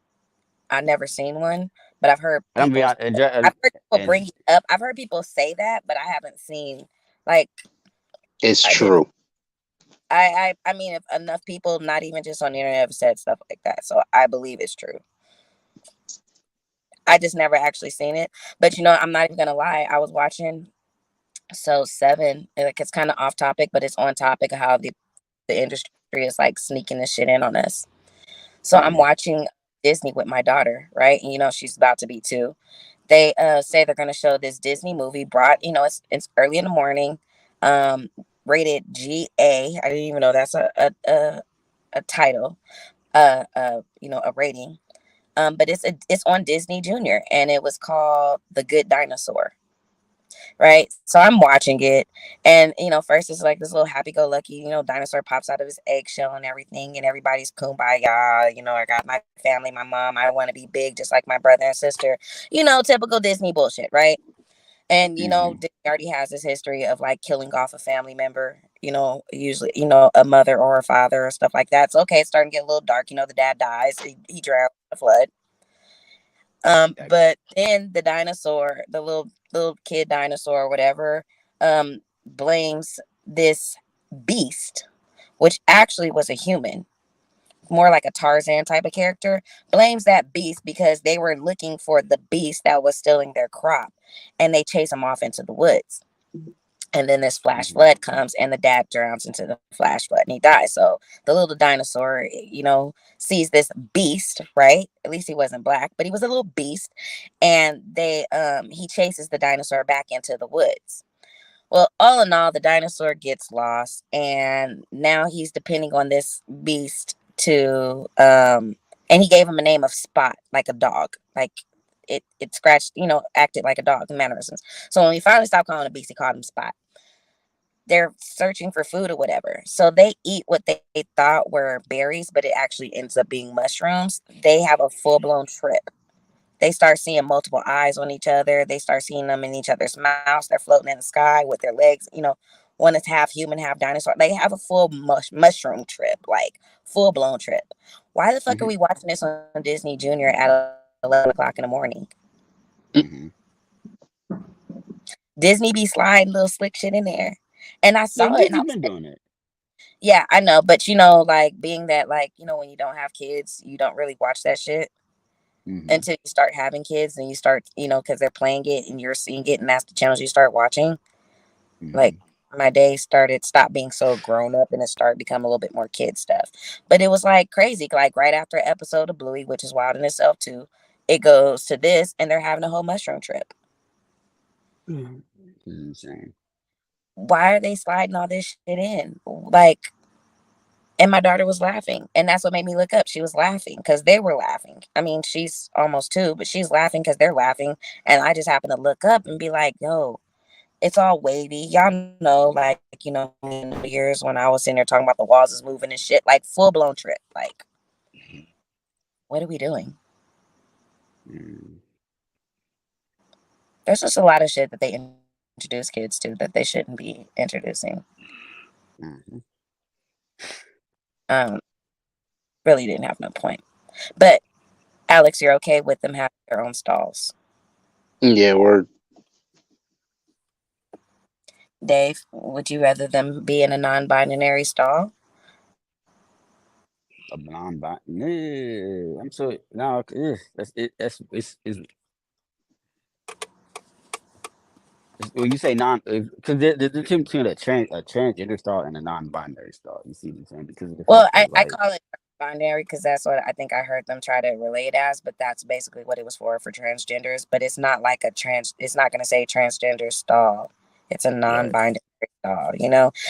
I've never seen one, but And I'm be hon- I've heard people and bring it up. I've heard people say that, but I haven't seen, like, It's I did. true. I mean, if enough people, not even just on the internet, have said stuff like that, so I believe it's true. I just never actually seen it. But I'm not even gonna lie. I was watching So Seven, like, it's kind of off topic, but it's on topic of how the industry is like sneaking this shit in on us. So I'm Mhm. watching Disney with my daughter, right? And she's about to be 2. They say they're gonna show this Disney movie. It's early in the morning, um, rated GA. I didn't even know that's a title, a rating. But it's on Disney Junior, and it was called The Good Dinosaur. Right. So I'm watching it, and first it's like this little happy-go-lucky, dinosaur pops out of his eggshell and everything, and everybody's kumbaya. I got my family, my mom. I want to be big just like my brother and sister. Typical Disney bullshit, right? And Mhm. Disney already has this history of like killing off a family member. Usually, a mother or a father or stuff like that. So okay, it's starting to get a little dark. The dad dies. He drowned in the flood. Yikes. But then the dinosaur, the little kid dinosaur or whatever, blames this beast, which actually was a human, more like a Tarzan type of character, blames that beast because they were looking for the beast that was stealing their crop, and they chase him off into the woods. And then this flash Mhm. flood comes, and the dad drowns into the flash flood, and he dies. So the little dinosaur, sees this beast, right? At least he wasn't black, but he was a little beast, and he chases the dinosaur back into the woods. Well, all in all, the dinosaur gets lost, and now he's depending on this beast to and he gave him a name of Spot, like a dog, like it scratched, acted like a dog, the mannerisms. So when he finally stopped calling him a beast, he called him Spot. They're searching for food or whatever. So they eat what they thought were berries, but it actually ends up being mushrooms. They have a full blown trip. They start seeing multiple eyes on each other. They start seeing them in each other's mouths. They're floating in the sky with their legs. One is half human, half dinosaur. They have a full mushroom trip, like full blown trip. Why the fuck are we watching this on Disney Junior at 11 o'clock in the morning? Disney be sliding little slick shit in there, and I saw it. Disney been doing it. Yeah, I know, but like being that, like, when you don't have kids, you don't really watch that shit until you start having kids, and you start, because they're playing it and you're seeing it, and that's the channels you start watching. Like, my day stopped being so grown up, and it started becoming a little bit more kid stuff. But it was like crazy, like right after an episode of Bluey, which is wild in itself too, it goes to this, and they're having a whole mushroom trip. Insane. Why are they sliding all this shit in? Like, and my daughter was laughing, and that's what made me look up. She was laughing because they were laughing. I mean, she's almost 2, but she's laughing because they're laughing, and I just happened to look up and be like, yo, it's all wavy. Y'all know, like, in the years when I was in there talking about the walls is moving and shit, like full blown trip. Like, what are we doing? There's just a lot of shit that they introduce kids to that they shouldn't be introducing. Really didn't have no point. But Alex, you're okay with them having their own stalls? Yeah, word. Dave, would you rather them be in a non-binary stall? A non-binary? I'm so no. When you say non, because there's a difference between a transgender stall and a non-binary stall. You see what I'm saying? Because I call it binary because that's what I think I heard them try to relate as, but that's basically what it was for transgenders. But it's not like it's not going to say transgender stall. It's a non-binary stall,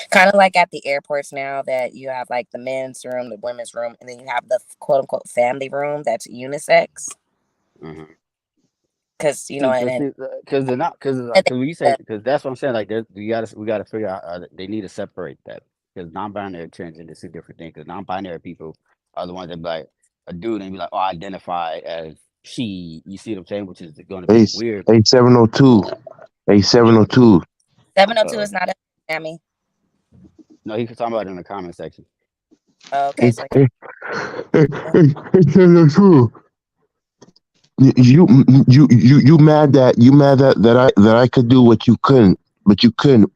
kind of like at the airports now that you have like the men's room, the women's room, and then you have the quote unquote family room that's unisex. Because because they're not because you say because that's what I'm saying. Like we gotta figure out they need to separate that because non-binary transgender is 2 different things. Because non-binary people are the ones that be like a dude and be like, oh, I identify as she. You see what I'm saying? Which is going to be weird. 702. 702. 702 is not a Sammy. No, he was talking about it in the comment section. Okay. 702. You mad that I could do what you couldn't, but you couldn't.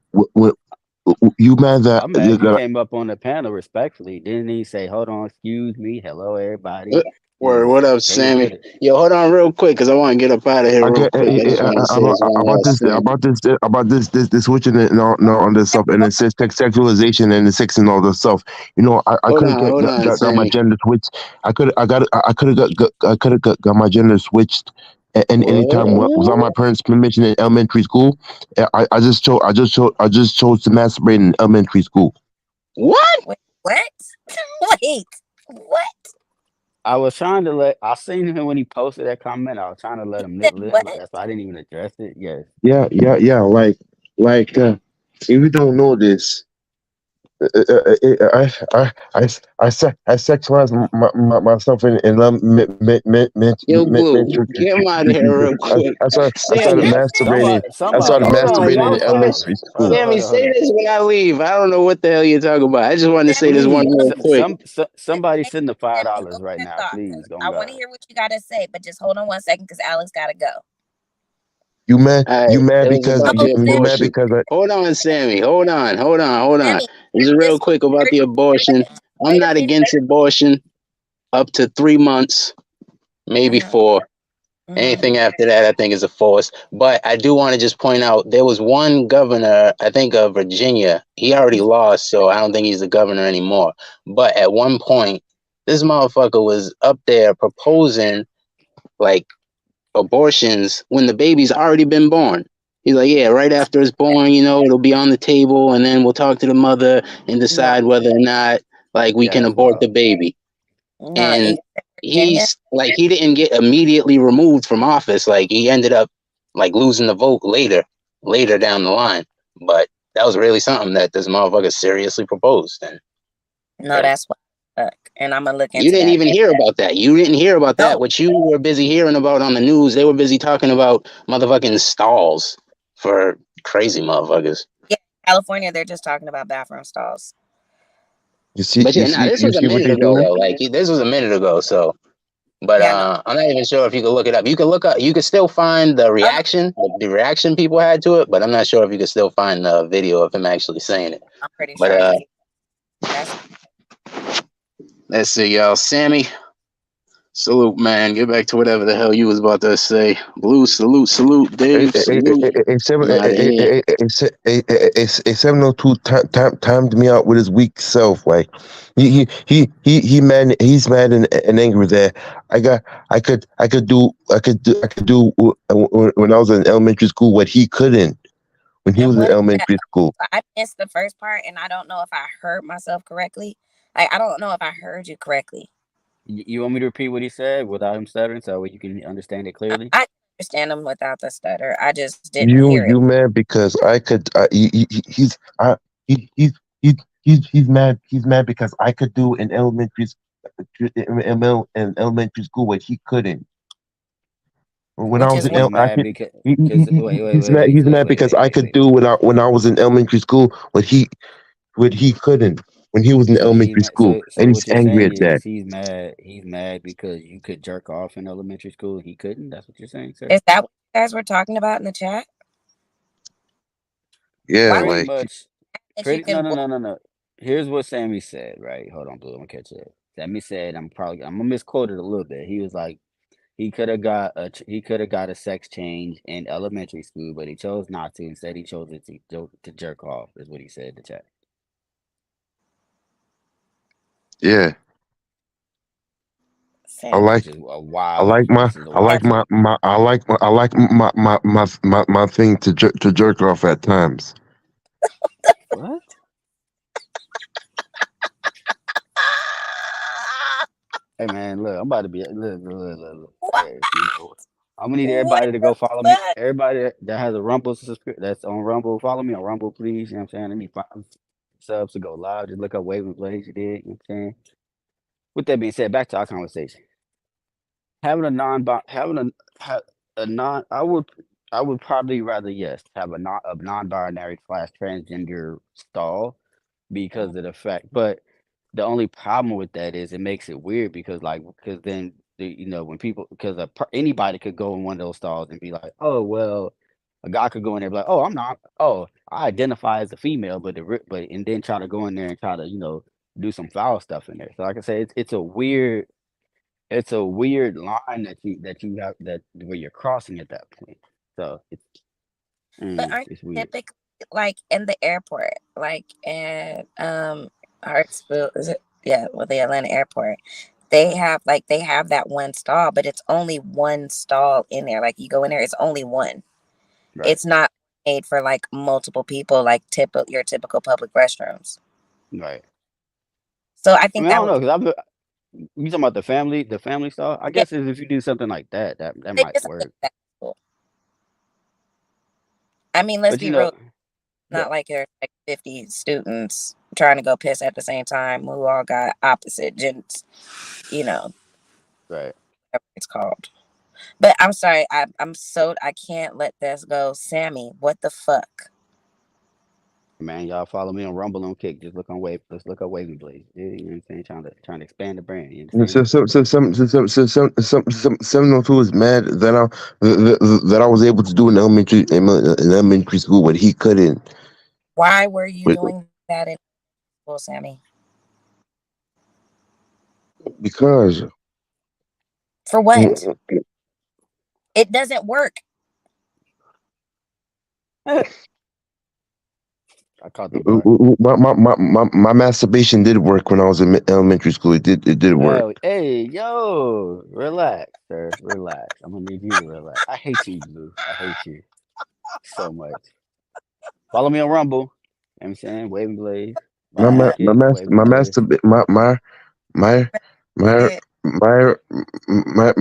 You mad that I'm mad you came up on the panel respectfully. Didn't he say, "Hold on, excuse me, hello everybody"? Word, what up, Sammy? Yo, hold on real quick because I want to get up out of here real quick. About this switching it on this stuff and it says sexualization and the sex and all this stuff. I could have got my gender switched. I could have got my gender switched. And anytime without my parents' permission in elementary school, I just chose to masturbate in elementary school. What? Wait, what? I was trying to I seen him when he posted that comment. I was trying to let him live. That's why I didn't even address it. Yes. Yeah. Like if you don't know this, I sexualize myself in Yo, Blue, get him out of here real quick. I started masturbating in elementary school. Sammy, say this when I leave. I don't know what the hell you're talking about. I just wanted to say this one real quick. Somebody send the $5 right now, please. I want to hear what you got to say, but just hold on 1 second because Alex got to go. You mad? You mad because hold on, Sammy. Hold on. Just real quick about the abortion. I'm not against abortion up to 3 months, maybe 4. Anything after that, I think is a force. But I do want to just point out there was one governor, I think of Virginia. He already lost, so I don't think he's the governor anymore. But at one point, this motherfucker was up there proposing like abortions when the baby's already been born. He's like, yeah, right after it's born, it'll be on the table, and then we'll talk to the mother and decide whether or not we can abort the baby. And he's like, he didn't get immediately removed from office. Like, he ended up losing the vote later down the line. But that was really something that this motherfucker seriously proposed. And that's why fuck, and I'm gonna look You into didn't that. even hear about that. You didn't hear about that. No, What you were busy hearing about on the news, they were busy talking about motherfucking stalls for crazy motherfuckers. yeah, California, they're just talking about bathroom stalls. You see, But you yeah, nah, see, this you was a see what minute they ago doing? though. Like this was a minute ago. So, but Yeah, no. I'm not even sure if you could look it up. You could look up. You could still find the Oh, no, reaction, the reaction people had to it. But I'm not sure if you could still find the video of him actually saying it. I'm pretty But sure that's let's see, y'all. Sammy, salute, man. Get back to whatever the hell you was about to say. Blue, salute. Dave, salute. A Nah, they ain't. 702 timed me out with his weak self. Like he mad. He's mad and angry there. I could do when I was in elementary school what he couldn't when he and was in what is that? elementary school. I missed the first part, and I don't know if I heard myself correctly. Like, I don't know if I heard you correctly. You want me to repeat what he said without him stuttering so you can understand it clearly? I understand him without the stutter. I just didn't hear it. You mad because I could. He's he's mad. He's mad because I could do in elementary school what he couldn't. When I Which was is in He's what? mad because he's mad because I could do when I was in elementary school what he couldn't when he was in So he's elementary mad. school, So and he's what you're angry saying at that. is he's mad. He's mad because you could jerk off in elementary school and he couldn't. That's what you're saying, sir. Is that what you guys were talking about in the chat? Yeah, Why Pretty would like much. that you Pretty. can? No. Here's what Sammy said. Right. Hold on, Blue. I'm gonna catch it. Sammy said, I'm gonna misquote it a little bit. He was like, he could have got a sex change in elementary school, but he chose not to. Instead, he chose to jerk off. Is what he said in the chat. yeah. I Sam, like Which is a wild. Which is a I like wild. my thing to jerk off at times. What? Hey man, look, I'm about to be look. Hey, I'm gonna need everybody to go follow me. Everybody that has a Rumble subscription that's on Rumble, follow me on Rumble, please. You know what I'm saying? I need 5 subs to go live. Just look up Waving Blaze, you did, you know what I'm saying? With that being said, back to our conversation. Having a non I would probably rather have a non-binary / transgender stall because of the fact, but the only problem with that is it makes it weird because then when because anybody could go in one of those stalls and be like, oh well, a guy could go in there and be like, oh I identify as a female, but and then try to go in there and try to do some foul stuff in there. So like I say, it's a weird line that you have that where you're crossing at that point. So but aren't it's weird. typically like in the airport, like at Hartsville, is it? Yeah, well, the Atlanta airport. They have that one stall, but it's only one stall in there. Like you go in there, it's only one. Right. It's not made for like multiple people, like your typical public restrooms. Right. So I think I don't know because you talking about the family style? I guess if you do something like that might work. I mean, let's be real. Not like there's like 50 students trying to go piss at the same time who all got opposite genders, Right. Whatever it's called. But I'm sorry, I can't let this go. Sammy, what the fuck? Man, y'all follow me on Rumble on Kick. Just look on Let's look up Waving Blaze. You know what I'm saying? Trying to expand the brand. You understand? Some 702 is mad that I was able to do in elementary school what he couldn't. Why were you doing that in school, Sammy? Because. For what? It doesn't work. I caught the my masturbation did work when I was in elementary school. It did work. Oh, hey, yo, relax, sir. Relax. I'm gonna need you to relax. I hate you, Blue. I hate you so much. Follow me on Rumble. You know what I'm saying? Waving Blaze. My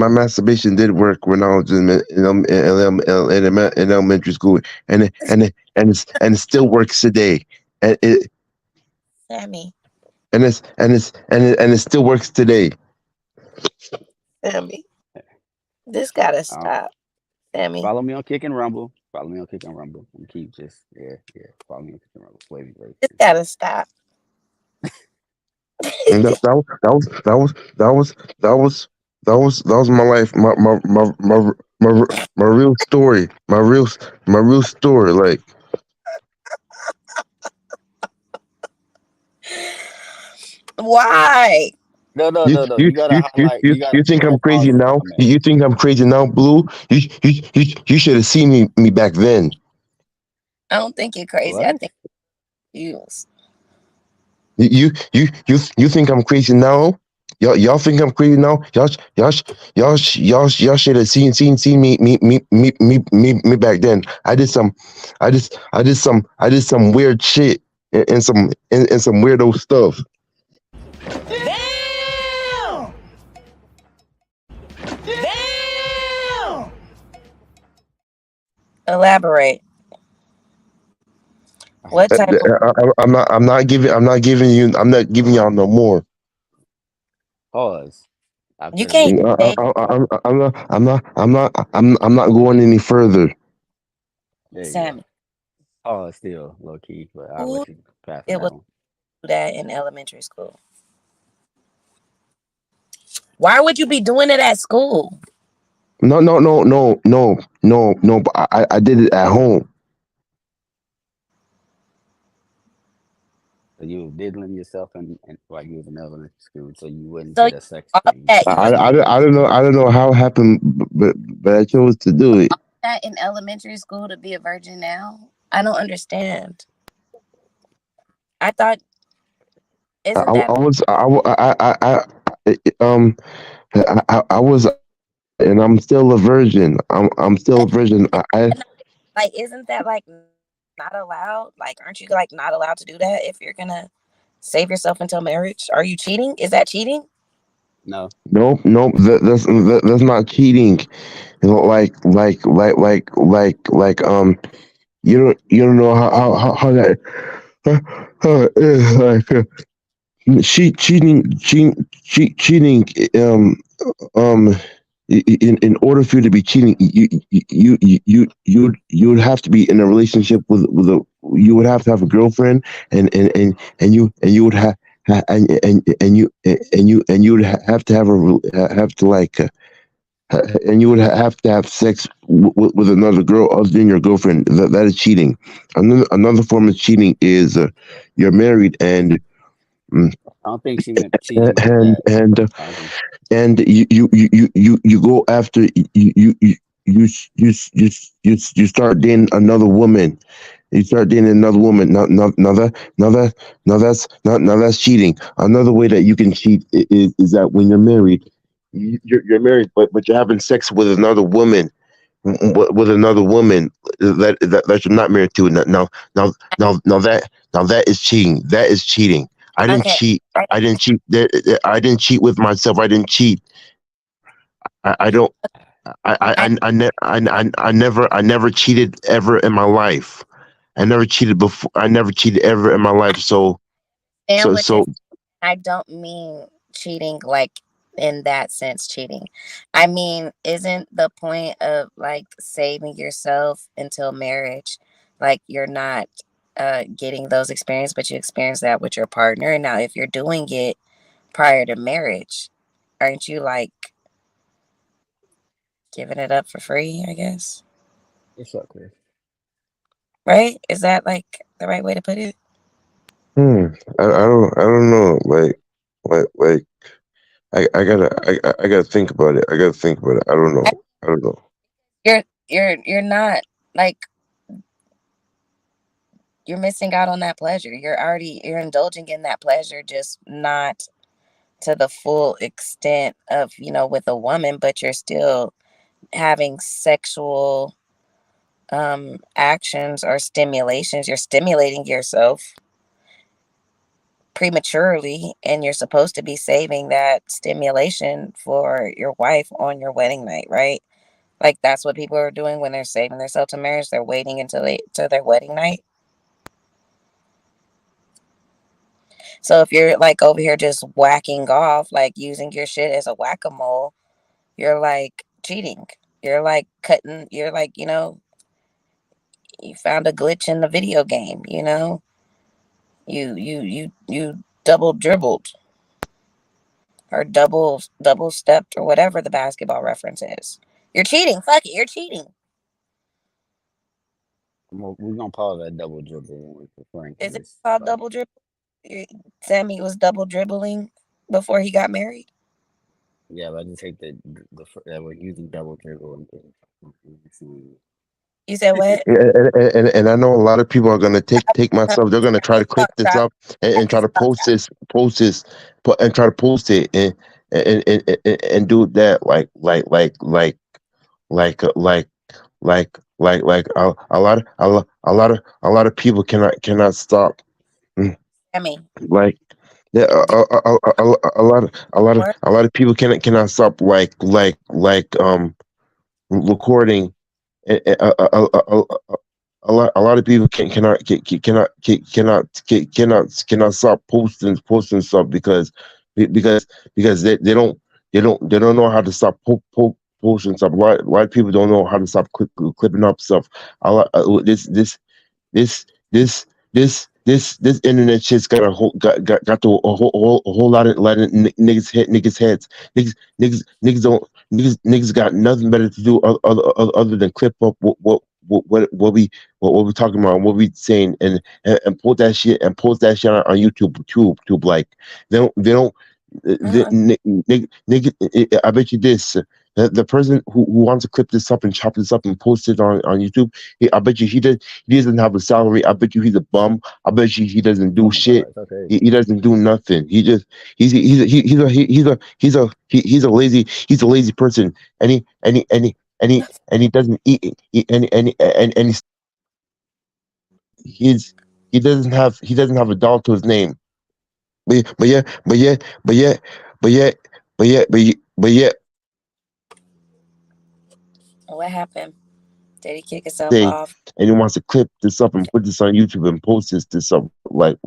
masturbation did work when I was in elementary school, and it still works today. And Sammy. it still works today. Sammy, this gotta Um, stop. Sammy, follow me on Kick and Rumble. Follow me on Kick and Rumble. And keep just Follow me on Kick and Rumble. Wavy. this gotta stop. And that was my life, my real story, my real story. Like Why? No. You gotta highlight. You you gotta think put a I'm crazy pause in now? on that. You think I'm crazy now, Blue? You should have seen me back then. I don't think you're crazy. I What? think you. You think I'm crazy now? Y'all think I'm crazy now? Y'all should have seen me back then. I did some weird shit and some weirdo stuff. Damn! Damn! Elaborate. What type of I'm not giving y'all no more. Pause. you After can't the say I'm not going any further. there you go. Sammy. Pause still low key, but I'll Who let you pass on it that was one. do that in elementary school? Why would you be doing it at school? No. But I did it at home. So you were diddling yourself and while you was in elementary school, so you wouldn't So get a sex all dream. that you was I don't know how it happened, but I chose to do it. that in elementary school to be a virgin now? I don't understand. I thought isn't I that was um I was and I'm still a virgin. I'm still a virgin. like isn't that like not allowed? Like aren't you like not allowed to do that if you're gonna save yourself until marriage? Are you cheating? Is that cheating? No. Nope. That's not cheating. You know, you don't know how that is like cheating um in order for you to be cheating you would have to be in a relationship with a you would have to have a girlfriend and you would have and you would have to have have to like and you would have to have sex with another girl other than your girlfriend. That is cheating. Another form of cheating is you're married mm, I don't think she meant cheating like and that. and I think and you go after you start dating another woman. You start dating another woman. Now that's cheating. Another way that you can cheat is that when you're married, you're married, but you're having sex with another woman, with another woman that you're not married to. Now that is cheating. That is cheating. I didn't Okay. cheat. I didn't cheat. I didn't cheat with myself. I didn't cheat. I don't. I I never cheated ever in my life. I never cheated before. I never cheated ever in my life. understand what you're So I don't mean cheating like in that sense cheating. I mean, isn't the point of like saving yourself until marriage? Like you're not getting those experiences, but you experience that with your partner. And now if you're doing it prior to marriage, aren't you like giving it up for free, I guess? it's up, Chris. Right? Is that like the right way to put it? hmm, I don't know. Like I gotta think about it. I gotta think about it. I don't I, know. I don't know. you're not like you're missing out on that pleasure. You're indulging in that pleasure, just not to the full extent of, with a woman, but you're still having sexual actions or stimulations. You're stimulating yourself prematurely and you're supposed to be saving that stimulation for your wife on your wedding night, right? Like that's what people are doing when they're saving themselves to marriage. They're waiting until their wedding night. So if you're like over here just whacking off, like using your shit as a whack-a-mole, you're like cheating. You're like cutting, you're like, you found a glitch in the video game, you double dribbled or double stepped or whatever the basketball reference is. You're cheating. Fuck it, you're cheating. We're gonna pause that double dribble when we're referring to Is it this. called Like, double dribble? Sammy was double dribbling before he got married. yeah, but I just hate that we're using double dribble and things. You said what? And I know a lot of people are gonna take myself. They're gonna try to clip this up and try to and try to post it and do that like a lot of people cannot stop. Sammy. Like yeah, a lot of people cannot stop recording. A lot of people cannot stop posting stuff because they don't know how to stop posting stuff. A lot of people don't know how to stop clipping up stuff. A lot, this this this internet shit's got to a whole lot of niggas heads. Niggas don't niggas got nothing better to do other than clip up what we talking about, what we saying, and post that shit on YouTube tube. Like they don't nigga, I bet you this. The person who wants to clip this up and chop this up and post it on YouTube, I bet you he doesn't have a salary. I bet you he's a bum. I bet you he doesn't do shit. Okay. He doesn't do nothing. He's a lazy person, and he doesn't eat, he doesn't have a dog to his name. But yeah. What happened? Did he kick himself Thing, off? and he wants to clip this up and put this on YouTube and post this up every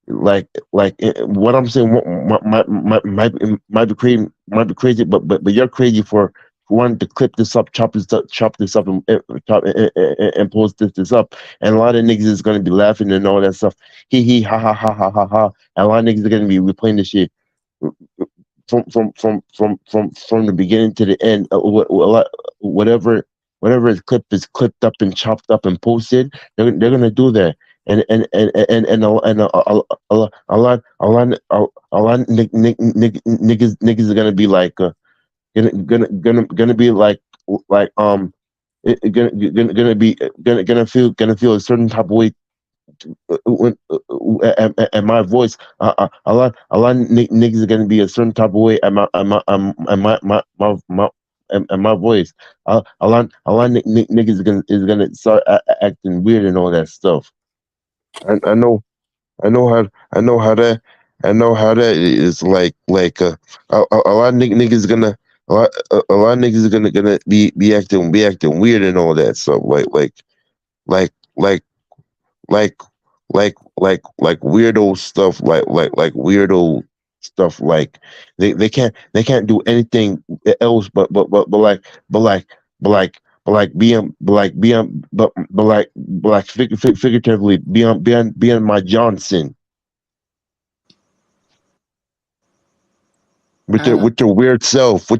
what I'm saying might be crazy, but you're crazy for wanting to clip this up, chop this up, and post this up, and a lot of niggas is gonna be laughing and all that stuff. He ha ha ha ha ha ha, and a lot of niggas are gonna be replaying this shit from the beginning to the end. Whatever clip is clipped up and chopped up and posted, they're gonna do that. And a lot niggas are gonna be like gonna be gonna feel a certain type of way and my voice. A lot of niggas are gonna be a certain type of way and my voice. A lot niggas is gonna start acting weird and all that stuff. I know how that is like a lot of niggas gonna a lot of niggas are gonna be acting weird and all that stuff like weirdo stuff like weirdo stuff like they can't do anything else but figuratively being my Johnson with your weird self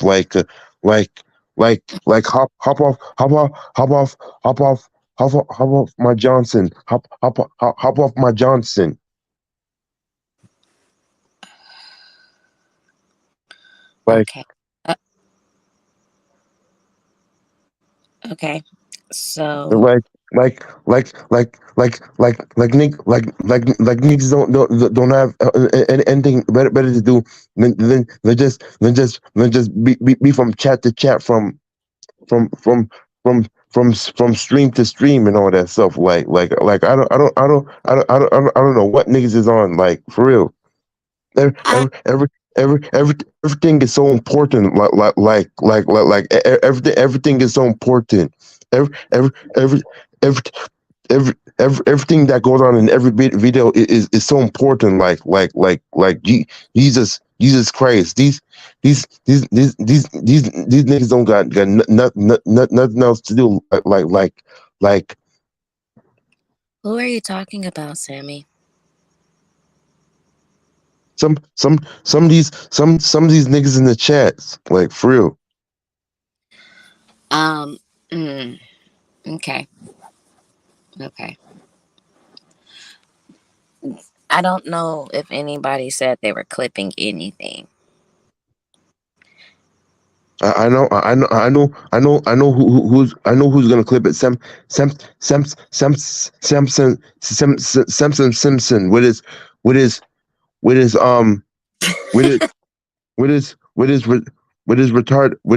like hop off my Johnson. Hop off my Johnson. Okay. Okay. So niggas don't have anything better to do than just be from chat to chat from stream to stream and all that stuff. Like I don't know what niggas is on, like, for real. Everything is so important. Everything is so important. every every every everything that goes on in every video is so important. Jesus Christ. These niggas don't got nothing else to do. Like. Who are you talking about, Sammy? Some of these niggas in the chats, like for real. Okay. I don't know if anybody said they were clipping anything. I know who's gonna clip it. Samson Simpson with his retarded.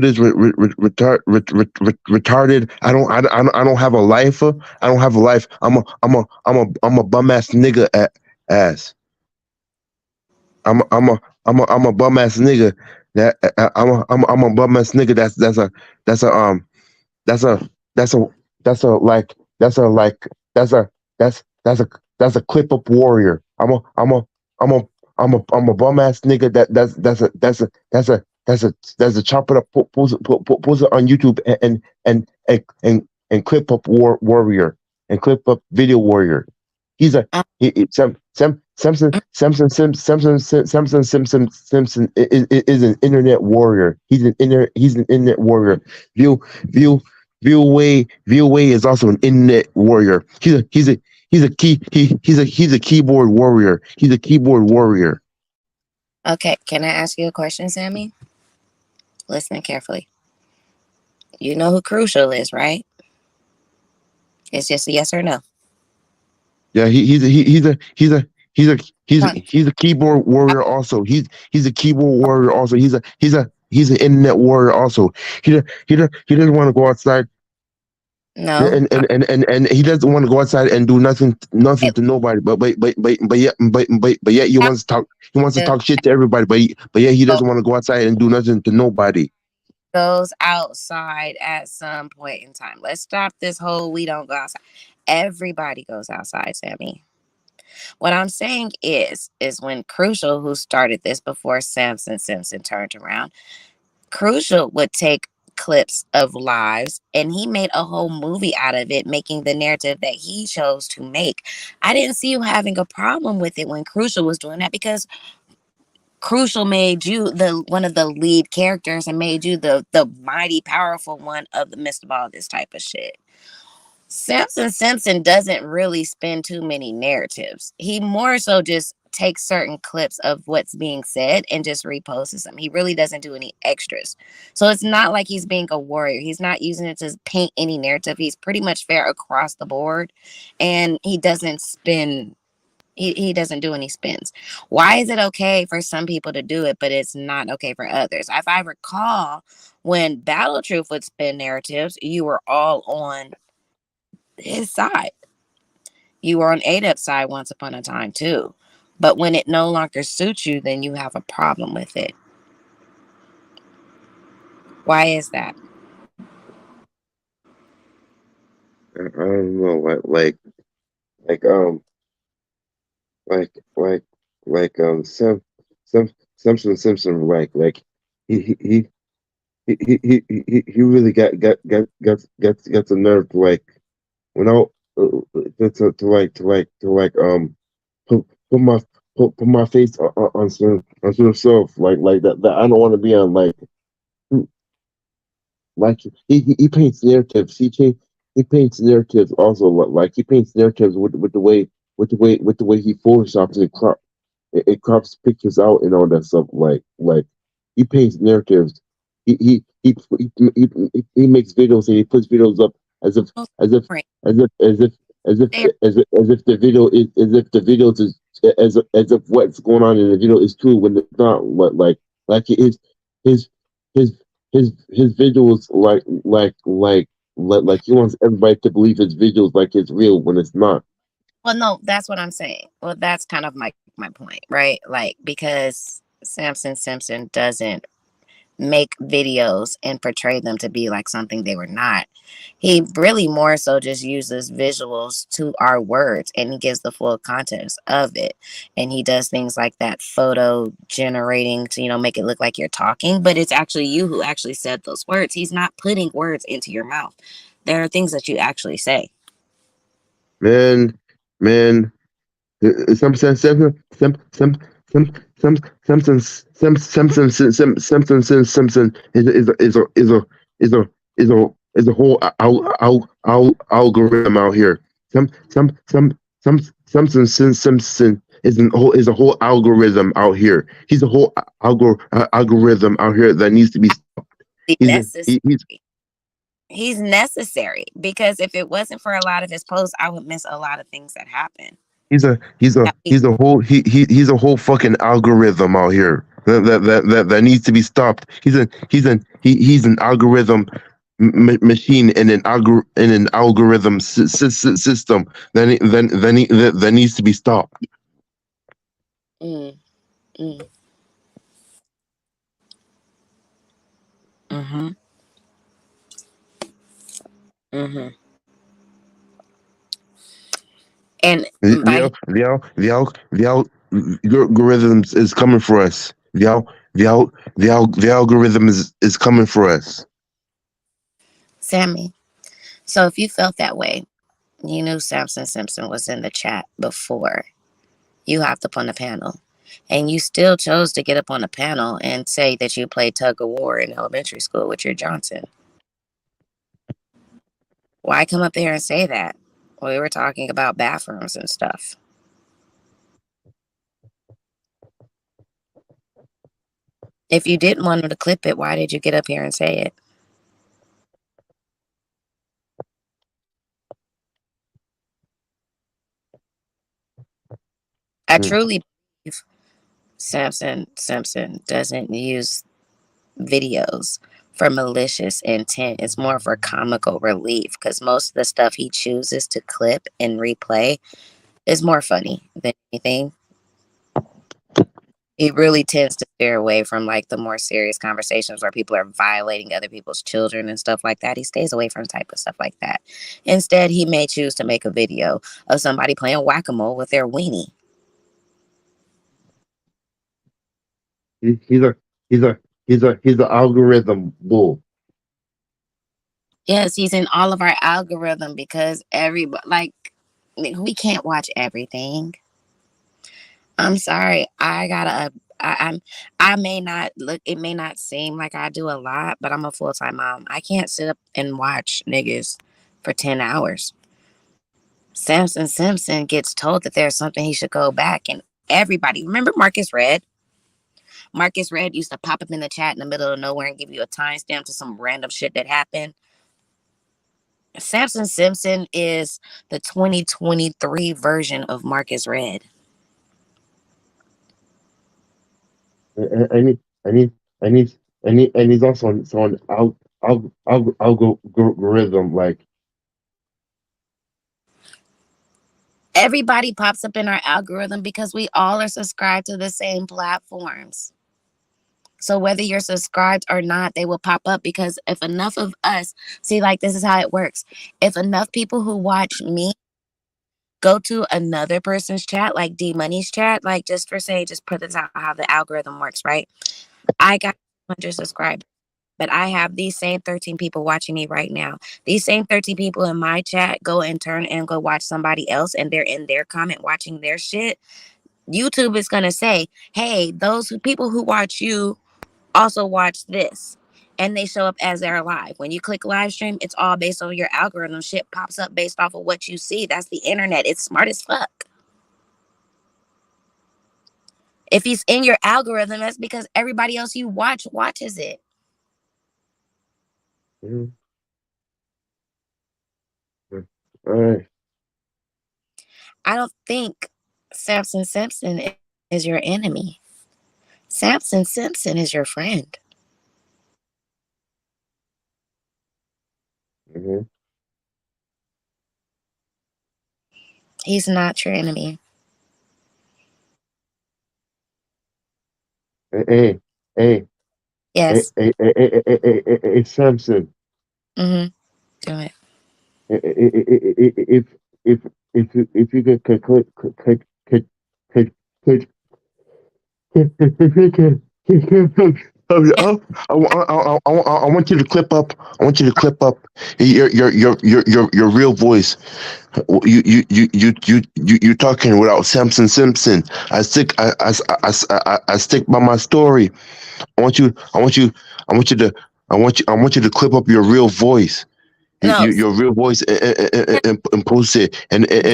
I don't have a life. I don't have a life. I'm a bum ass nigga ass. I'm a bum ass nigga. That I'm a bum ass nigga. That's a clip up warrior. I'm a bum ass nigga. That's a chop it up, post it on YouTube and clip up warrior and clip up video warrior. He's a Samson Simpson is an internet warrior. He's an internet warrior. View Way is also an internet warrior. He's a keyboard warrior. He's a keyboard warrior. Okay, can I ask you a question, Sammy? Listen carefully. You know who Crucial is, right? It's just a yes or no. Yeah, he's a keyboard warrior also. He's a keyboard warrior also. He's an internet warrior also. He doesn't want to go outside. No. And he doesn't want to go outside and do nothing to nobody. But yet he wants to talk shit to everybody. But yet he doesn't want to go outside and do nothing to nobody. Goes outside at some point in time. Let's stop this whole we don't go outside. Everybody goes outside, Sammy. What I'm saying is when Crucial, who started this before Samson Simpson turned around, Crucial would take clips of lives and he made a whole movie out of it, making the narrative that he chose to make. I didn't see you having a problem with it when Crucial was doing that, because Crucial made you the one of the lead characters and made you the mighty powerful one of the midst of all this type of shit. Samson Simpson doesn't really spin too many narratives. He more so just takes certain clips of what's being said and just reposts them. He really doesn't do any extras. So it's not like he's being a warrior. He's not using it to paint any narrative. He's pretty much fair across the board, and he doesn't spin. He doesn't do any spins. Why is it okay for some people to do it, but it's not okay for others? If I recall, when Battle Truth would spin narratives, you were all on his side. You were on ADEP's side once upon a time too. But when it no longer suits you, then you have a problem with it. Why is that? I don't know, Simpson he really got the nerve to when I put my face on some stuff like that I don't want to be on he paints narratives. He paints narratives also like he paints narratives with the way he photoshops and it crops pictures out and all that stuff like he paints narratives. He makes videos and he puts videos up as if the video is as if what's going on in the video is true when it's not. Like his visuals like he wants everybody to believe his visuals like it's real when it's not. Well, no, that's what I'm saying. Well, that's kind of my point, right? Like, because Samson Simpson doesn't make videos and portray them to be like something they were not. He really more so just uses visuals to our words, and he gives the full context of it. And he does things like that photo generating to, make it look like you're talking, but it's actually you who actually said those words. He's not putting words into your mouth. There are things that you actually say. Man, Simpson, Simpson, Simpson, Simpson is a whole algorithm out here. Simpson is a whole algorithm out here. He's a whole algorithm out here that needs to be stopped. He's necessary, because if it wasn't for a lot of his posts, I would miss a lot of things that happen. He's a whole fucking algorithm out here that needs to be stopped. He's an algorithm machine in an algorithm system that needs to be stopped. And the algorithms is coming for us. The algorithm is coming for us. Sammy, so if you felt that way, you knew Samson Simpson was in the chat before you hopped up on the panel, and you still chose to get up on the panel and say that you played tug of war in elementary school with your Johnson. Why come up there and say that? We were talking about bathrooms and stuff. If you didn't want him to clip it, why did you get up here and say it? I truly believe Samson Simpson doesn't use videos for malicious intent. It's more for comical relief, because most of the stuff he chooses to clip and replay is more funny than anything. He really tends to steer away from like the more serious conversations where people are violating other people's children and stuff like that. He stays away from type of stuff like that. Instead, he may choose to make a video of somebody playing whack-a-mole with their weenie. He's an algorithm bull. Yes, he's in all of our algorithm, because everybody, we can't watch everything. I'm sorry. I may not look, it may not seem like I do a lot, but I'm a full-time mom. I can't sit up and watch niggas for 10 hours. Samson Simpson gets told that there's something he should go back, and everybody, remember Marcus Red? Marcus Red used to pop up in the chat in the middle of nowhere and give you a timestamp to some random shit that happened. Samson Simpson is the 2023 version of Marcus Red. And he's also on algorithm, like everybody pops up in our algorithm because we all are subscribed to the same platforms. So whether you're subscribed or not, they will pop up, because if enough of us, see, like, this is how it works. If enough people who watch me go to another person's chat, like D Money's chat, like, just put this out how the algorithm works, right? I got 100 subscribers, but I have these same 13 people watching me right now. These same 13 people in my chat go in turn and go watch somebody else, and they're in their comment watching their shit. YouTube is going to say, hey, those people who watch you also watch this, and they show up as they're live. When you click live stream, it's all based on your algorithm. Shit pops up based off of what you see. That's the internet. It's smart as fuck. If he's in your algorithm, that's because everybody else you watches it. All right. I don't think Samson Simpson is your enemy. Samson Simpson is your friend. He's not your enemy. Hey, Yes. Samson. Mm-hmm. Go ahead. If if if you I want you to clip up. I want you to clip up your real voice. You talking without Samson Simpson. I stick by my story. I want you. I want you. I want you to. I want you to clip up your real voice. No. Your real voice and post it and start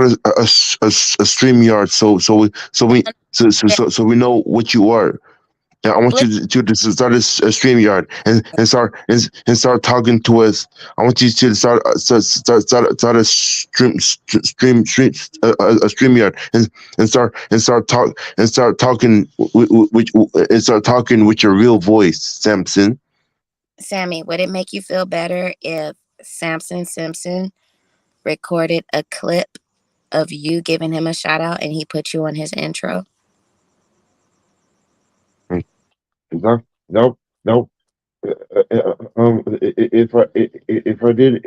a StreamYard so we know what you are. And I want you to start a StreamYard and start talking to us. I want you to start a a StreamYard and start talking with your real voice, Samson. Sammy, would it make you feel better if Samson Simpson recorded a clip of you giving him a shout out and he put you on his intro? No, no, no. If I did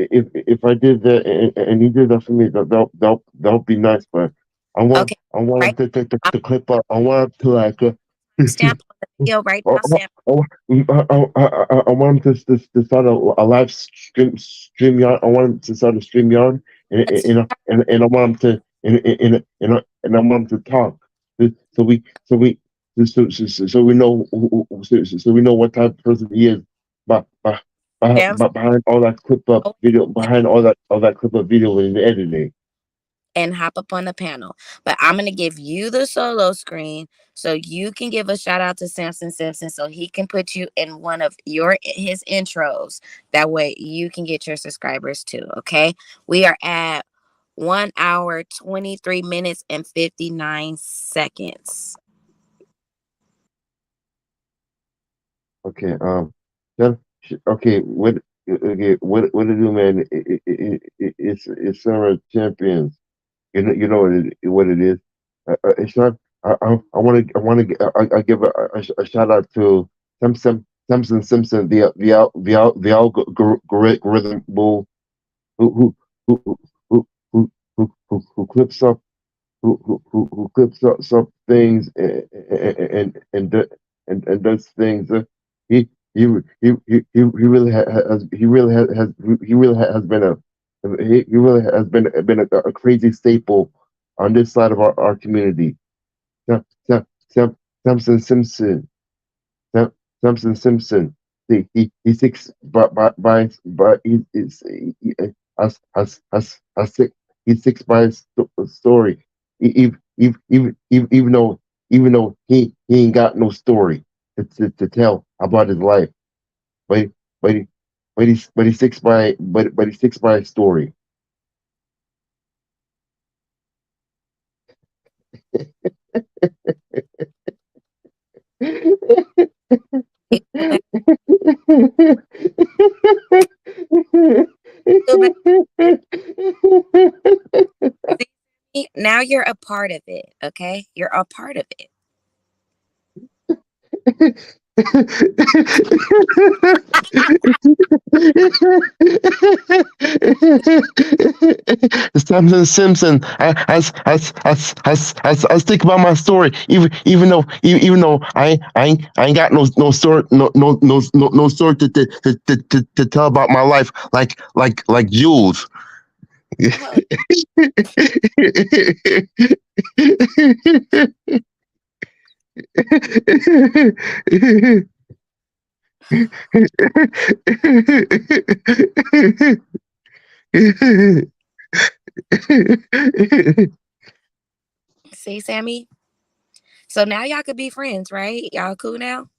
that and he did that for me, that would be nice. But Okay, I want right. him to take I'm the clip up. I want him to like. stamp on the video right I, now, Sam. I want him to start a live stream yard. I want him to start a stream yard, and I want him to and I want him to talk. So we know so we know what type of person he is. But Sam, behind all that clip up video, behind all that clip up video and editing. and hop up on the panel. But I'm going to give you the solo screen so you can give a shout out to Samson Simpson so he can put you in one of his intros. That way you can get your subscribers too. Okay. We are at 1 hour, 23 minutes, and 59 seconds. Okay. Okay. What to do, man? It's Summer Champions. You know what it is. It's not. I want to. I give a shout out to Samson Simpson, the algorithm bull who who who who clips up who clips up some things and does things. He he really he really has been he really has been a crazy staple on this side of our community. Sam, Sam, Sam, Samson Simpson, Sam, Samson Simpson. He sticks by he stick he sticks by his story. Even though he ain't got no story to tell about his life, but but he but he sticks by but he sticks by his story. See, now you're a part of it. Okay. You're a part of it. Samson Simpson. I stick by my story, even though I ain't got no story no story to tell about my life like Jules. Oh, see, Sammy? So now y'all could be friends, right? Y'all cool now?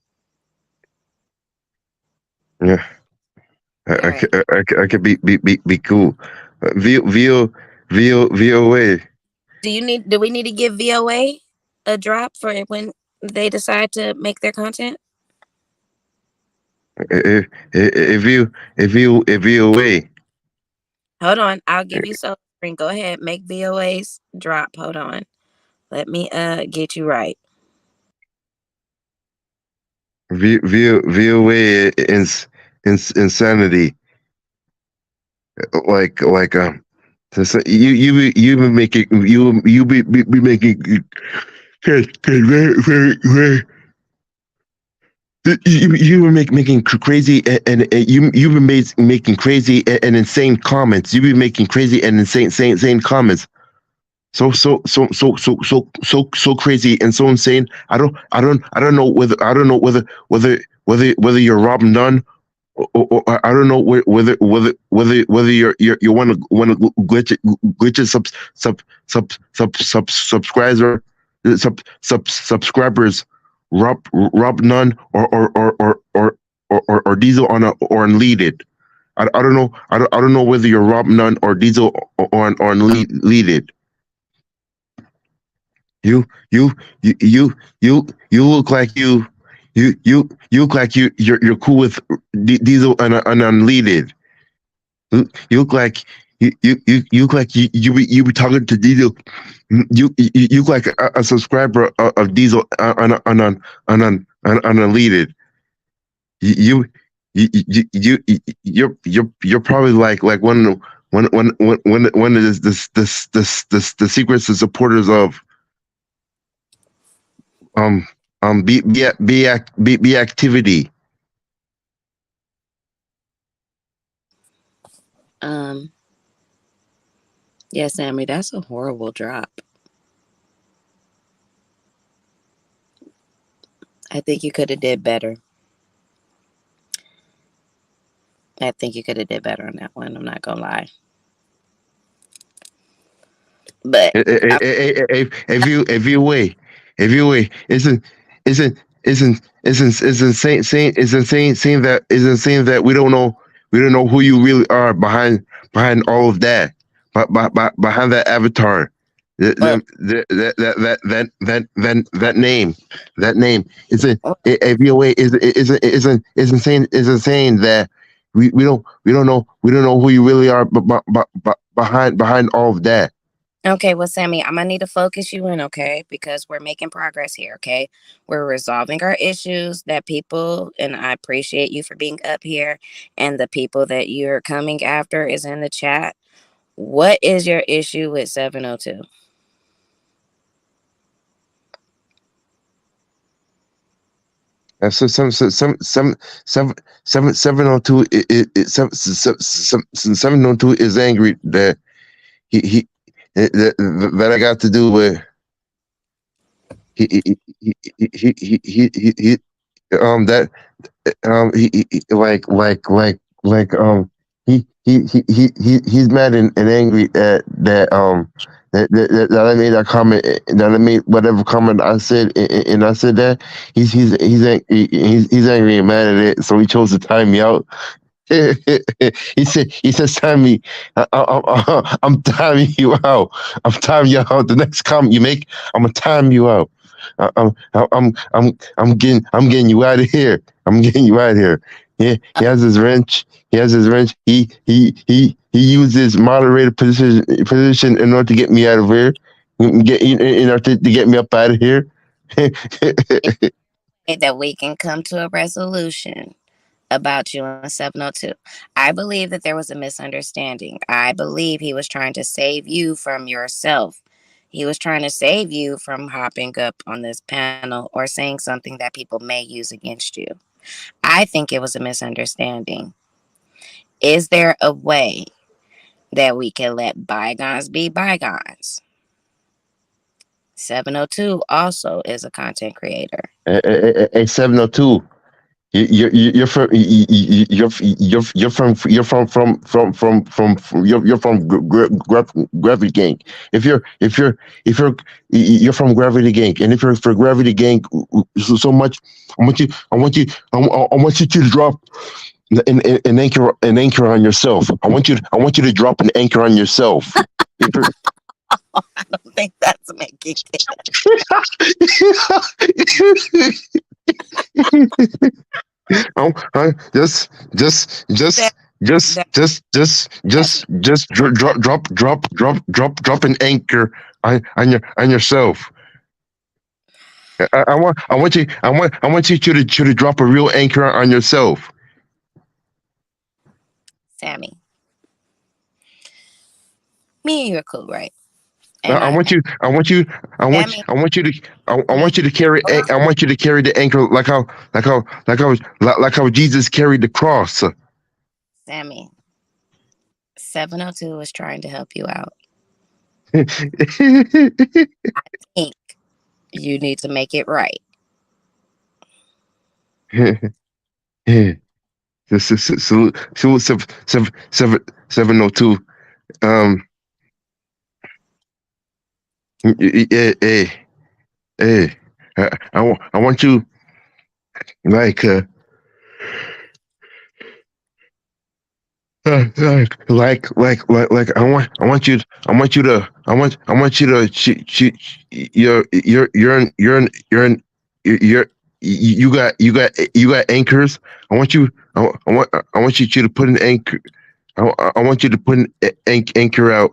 Yeah, All right. I could be cool. VOA. Do we need to give VOA a drop for when they decide to make their content? If you away. Hold on, I'll give you so screen. Go ahead, make VOA's drop. Hold on. Let me get you right. VOA insanity. So you be making you be making very you were making crazy and you were making crazy and insane comments. You be making crazy and insane comments. So crazy and so insane. I don't know whether you're Rob Nunn or I don't know whether you want to glitch subscribers Rob Nunn or Diesel on unleaded. I don't know. I don't know whether you're Rob Nunn or Diesel on unleaded. You look like you look like you're cool with Diesel and unleaded. You look like you look like you be talking to Diesel. You look like a subscriber of Diesel on unleaded. You're probably like one of the secrets and supporters of be activity. Yeah, Sammy, that's a horrible drop. I think you could have did better. I think you could have did better on that one. I'm not gonna lie. But if you wait, isn't saying that we don't know who you really are behind all of that, behind that avatar, that name isn't saying that we don't know who you really are, but behind all of that. Okay, well, Sammy, I'm gonna need to focus you in, okay? Because we're making progress here, okay? We're resolving our issues that people, and I appreciate you for being up here, and the people that you're coming after is in the chat. What is your issue with 702? So 702 702 is angry that that I got to do with he he's mad and angry at that I made that comment, that I made whatever comment I said, and I said that he's angry and mad at it, so he chose to time me out. he says, Sammy, I'm timing you out. I'm timing you out. The next comment you make, I'm gonna time you out. I'm getting you out of here. I'm getting you out of here. Yeah, he has his wrench. He uses moderator position in order to get me out of here. In order to get me up out of here. That we can come to a resolution about you on 702. I believe that there was a misunderstanding. I believe he was trying to save you from yourself. He was trying to save you from hopping up on this panel or saying something that people may use against you. I think it was a misunderstanding. Is there a way that we can let bygones be bygones? 702 also is a content creator. A 702. You're from Gravity Gang. If you're from Gravity Gang, and if you're for Gravity Gang so much, I want you to drop an anchor on yourself. I want you to drop an anchor on yourself. I don't think that's making drop an anchor on yourself. I want you to drop a real anchor on yourself. Sammy, me and you are cool, right? I want you to I want you to carry the anchor like how Jesus carried the cross. Sammy, 702 is trying to help you out. I think you need to make it right. Salute 702. Hey, I want you like I want you to you got anchors. I want you to put an anchor. I want you to put an anchor out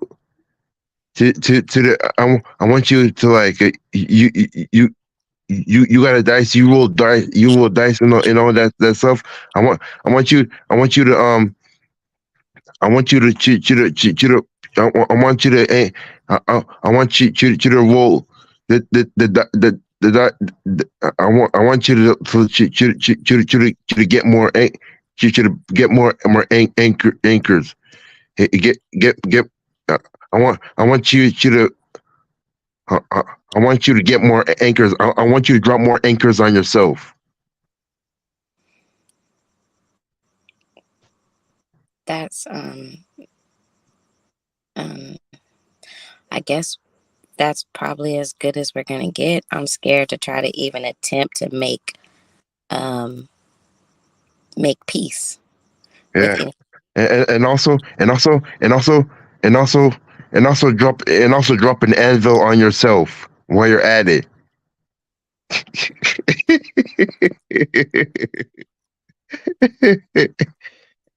to the. I want you to like you got a dice. You roll dice and all that stuff. I want you to I want you to I want you to roll I want you to get more anchors. Get I want you to I want you to get more anchors. I want you to drop more anchors on yourself. That's I guess that's probably as good as we're gonna get. I'm scared to try to even attempt to make peace. Yeah, and also drop an anvil on yourself while you're at it.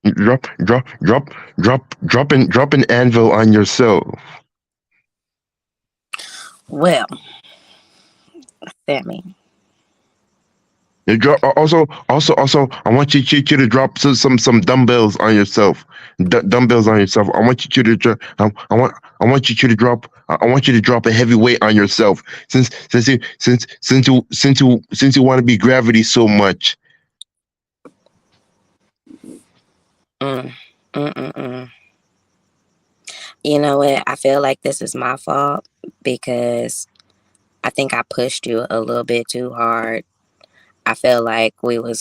drop an anvil on yourself. Well, Sammy. You drop also. I want you to drop some dumbbells on yourself. Dumbbells on yourself. I want you to drop. I want you to drop. I want you to drop a heavy weight on yourself. Since you want to be gravity so much. You know what? I feel like this is my fault because I think I pushed you a little bit too hard. I feel like we were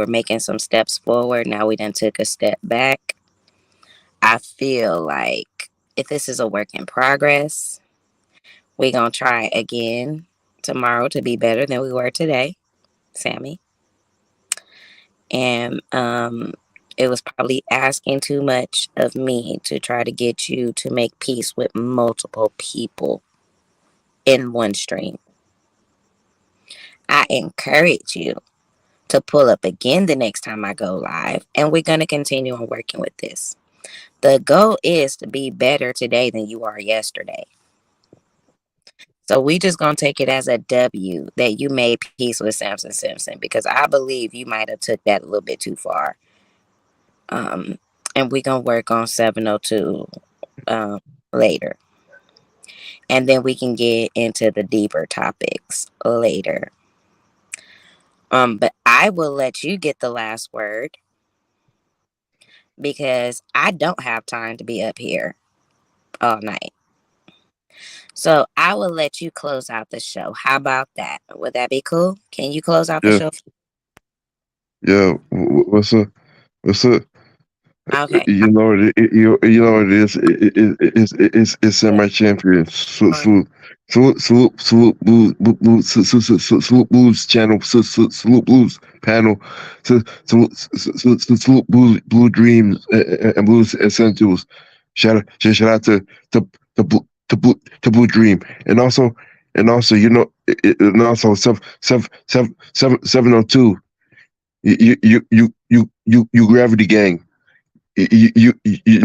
making some steps forward. Now we done took a step back. I feel like if this is a work in progress, we're going to try again tomorrow to be better than we were today, Sammy. And it was probably asking too much of me to try to get you to make peace with multiple people in one stream. I encourage you to pull up again the next time I go live, and we're going to continue on working with this. The goal is to be better today than you are yesterday. So we just going to take it as a W that you made peace with Samson Simpson, because I believe you might have took that a little bit too far. And we're going to work on 702 later. And then we can get into the deeper topics later. But I will let you get the last word because I don't have time to be up here all night. So I will let you close out the show. How about that? Would that be cool? Can you close out the show? Yeah. What's up? Okay. You know what it is. It's semi-champion. Salute Blues channel. Salute Blues panel. Salute Blue Dreams and Blues Essentials. Shout out to Blue Dream, and also 702. You Gravity Gang. You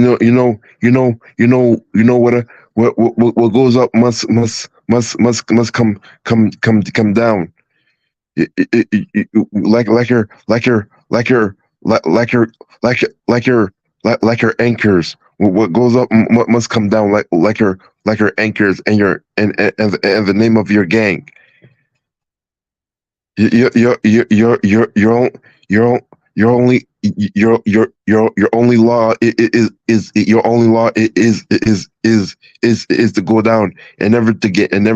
know what goes up must come down. Like your anchors. What goes up must come down like your anchors and and the name of your gang. Your only your only law is your only law is to go down and never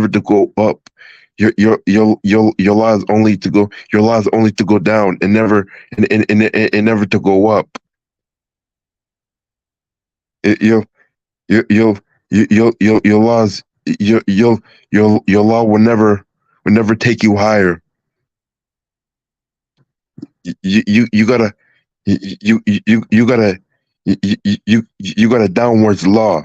to go up. Your law is only to go, your law is only to go down and never to go up. It, your laws your law will never take you higher. You gotta you gotta you got a downwards law.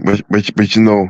But you know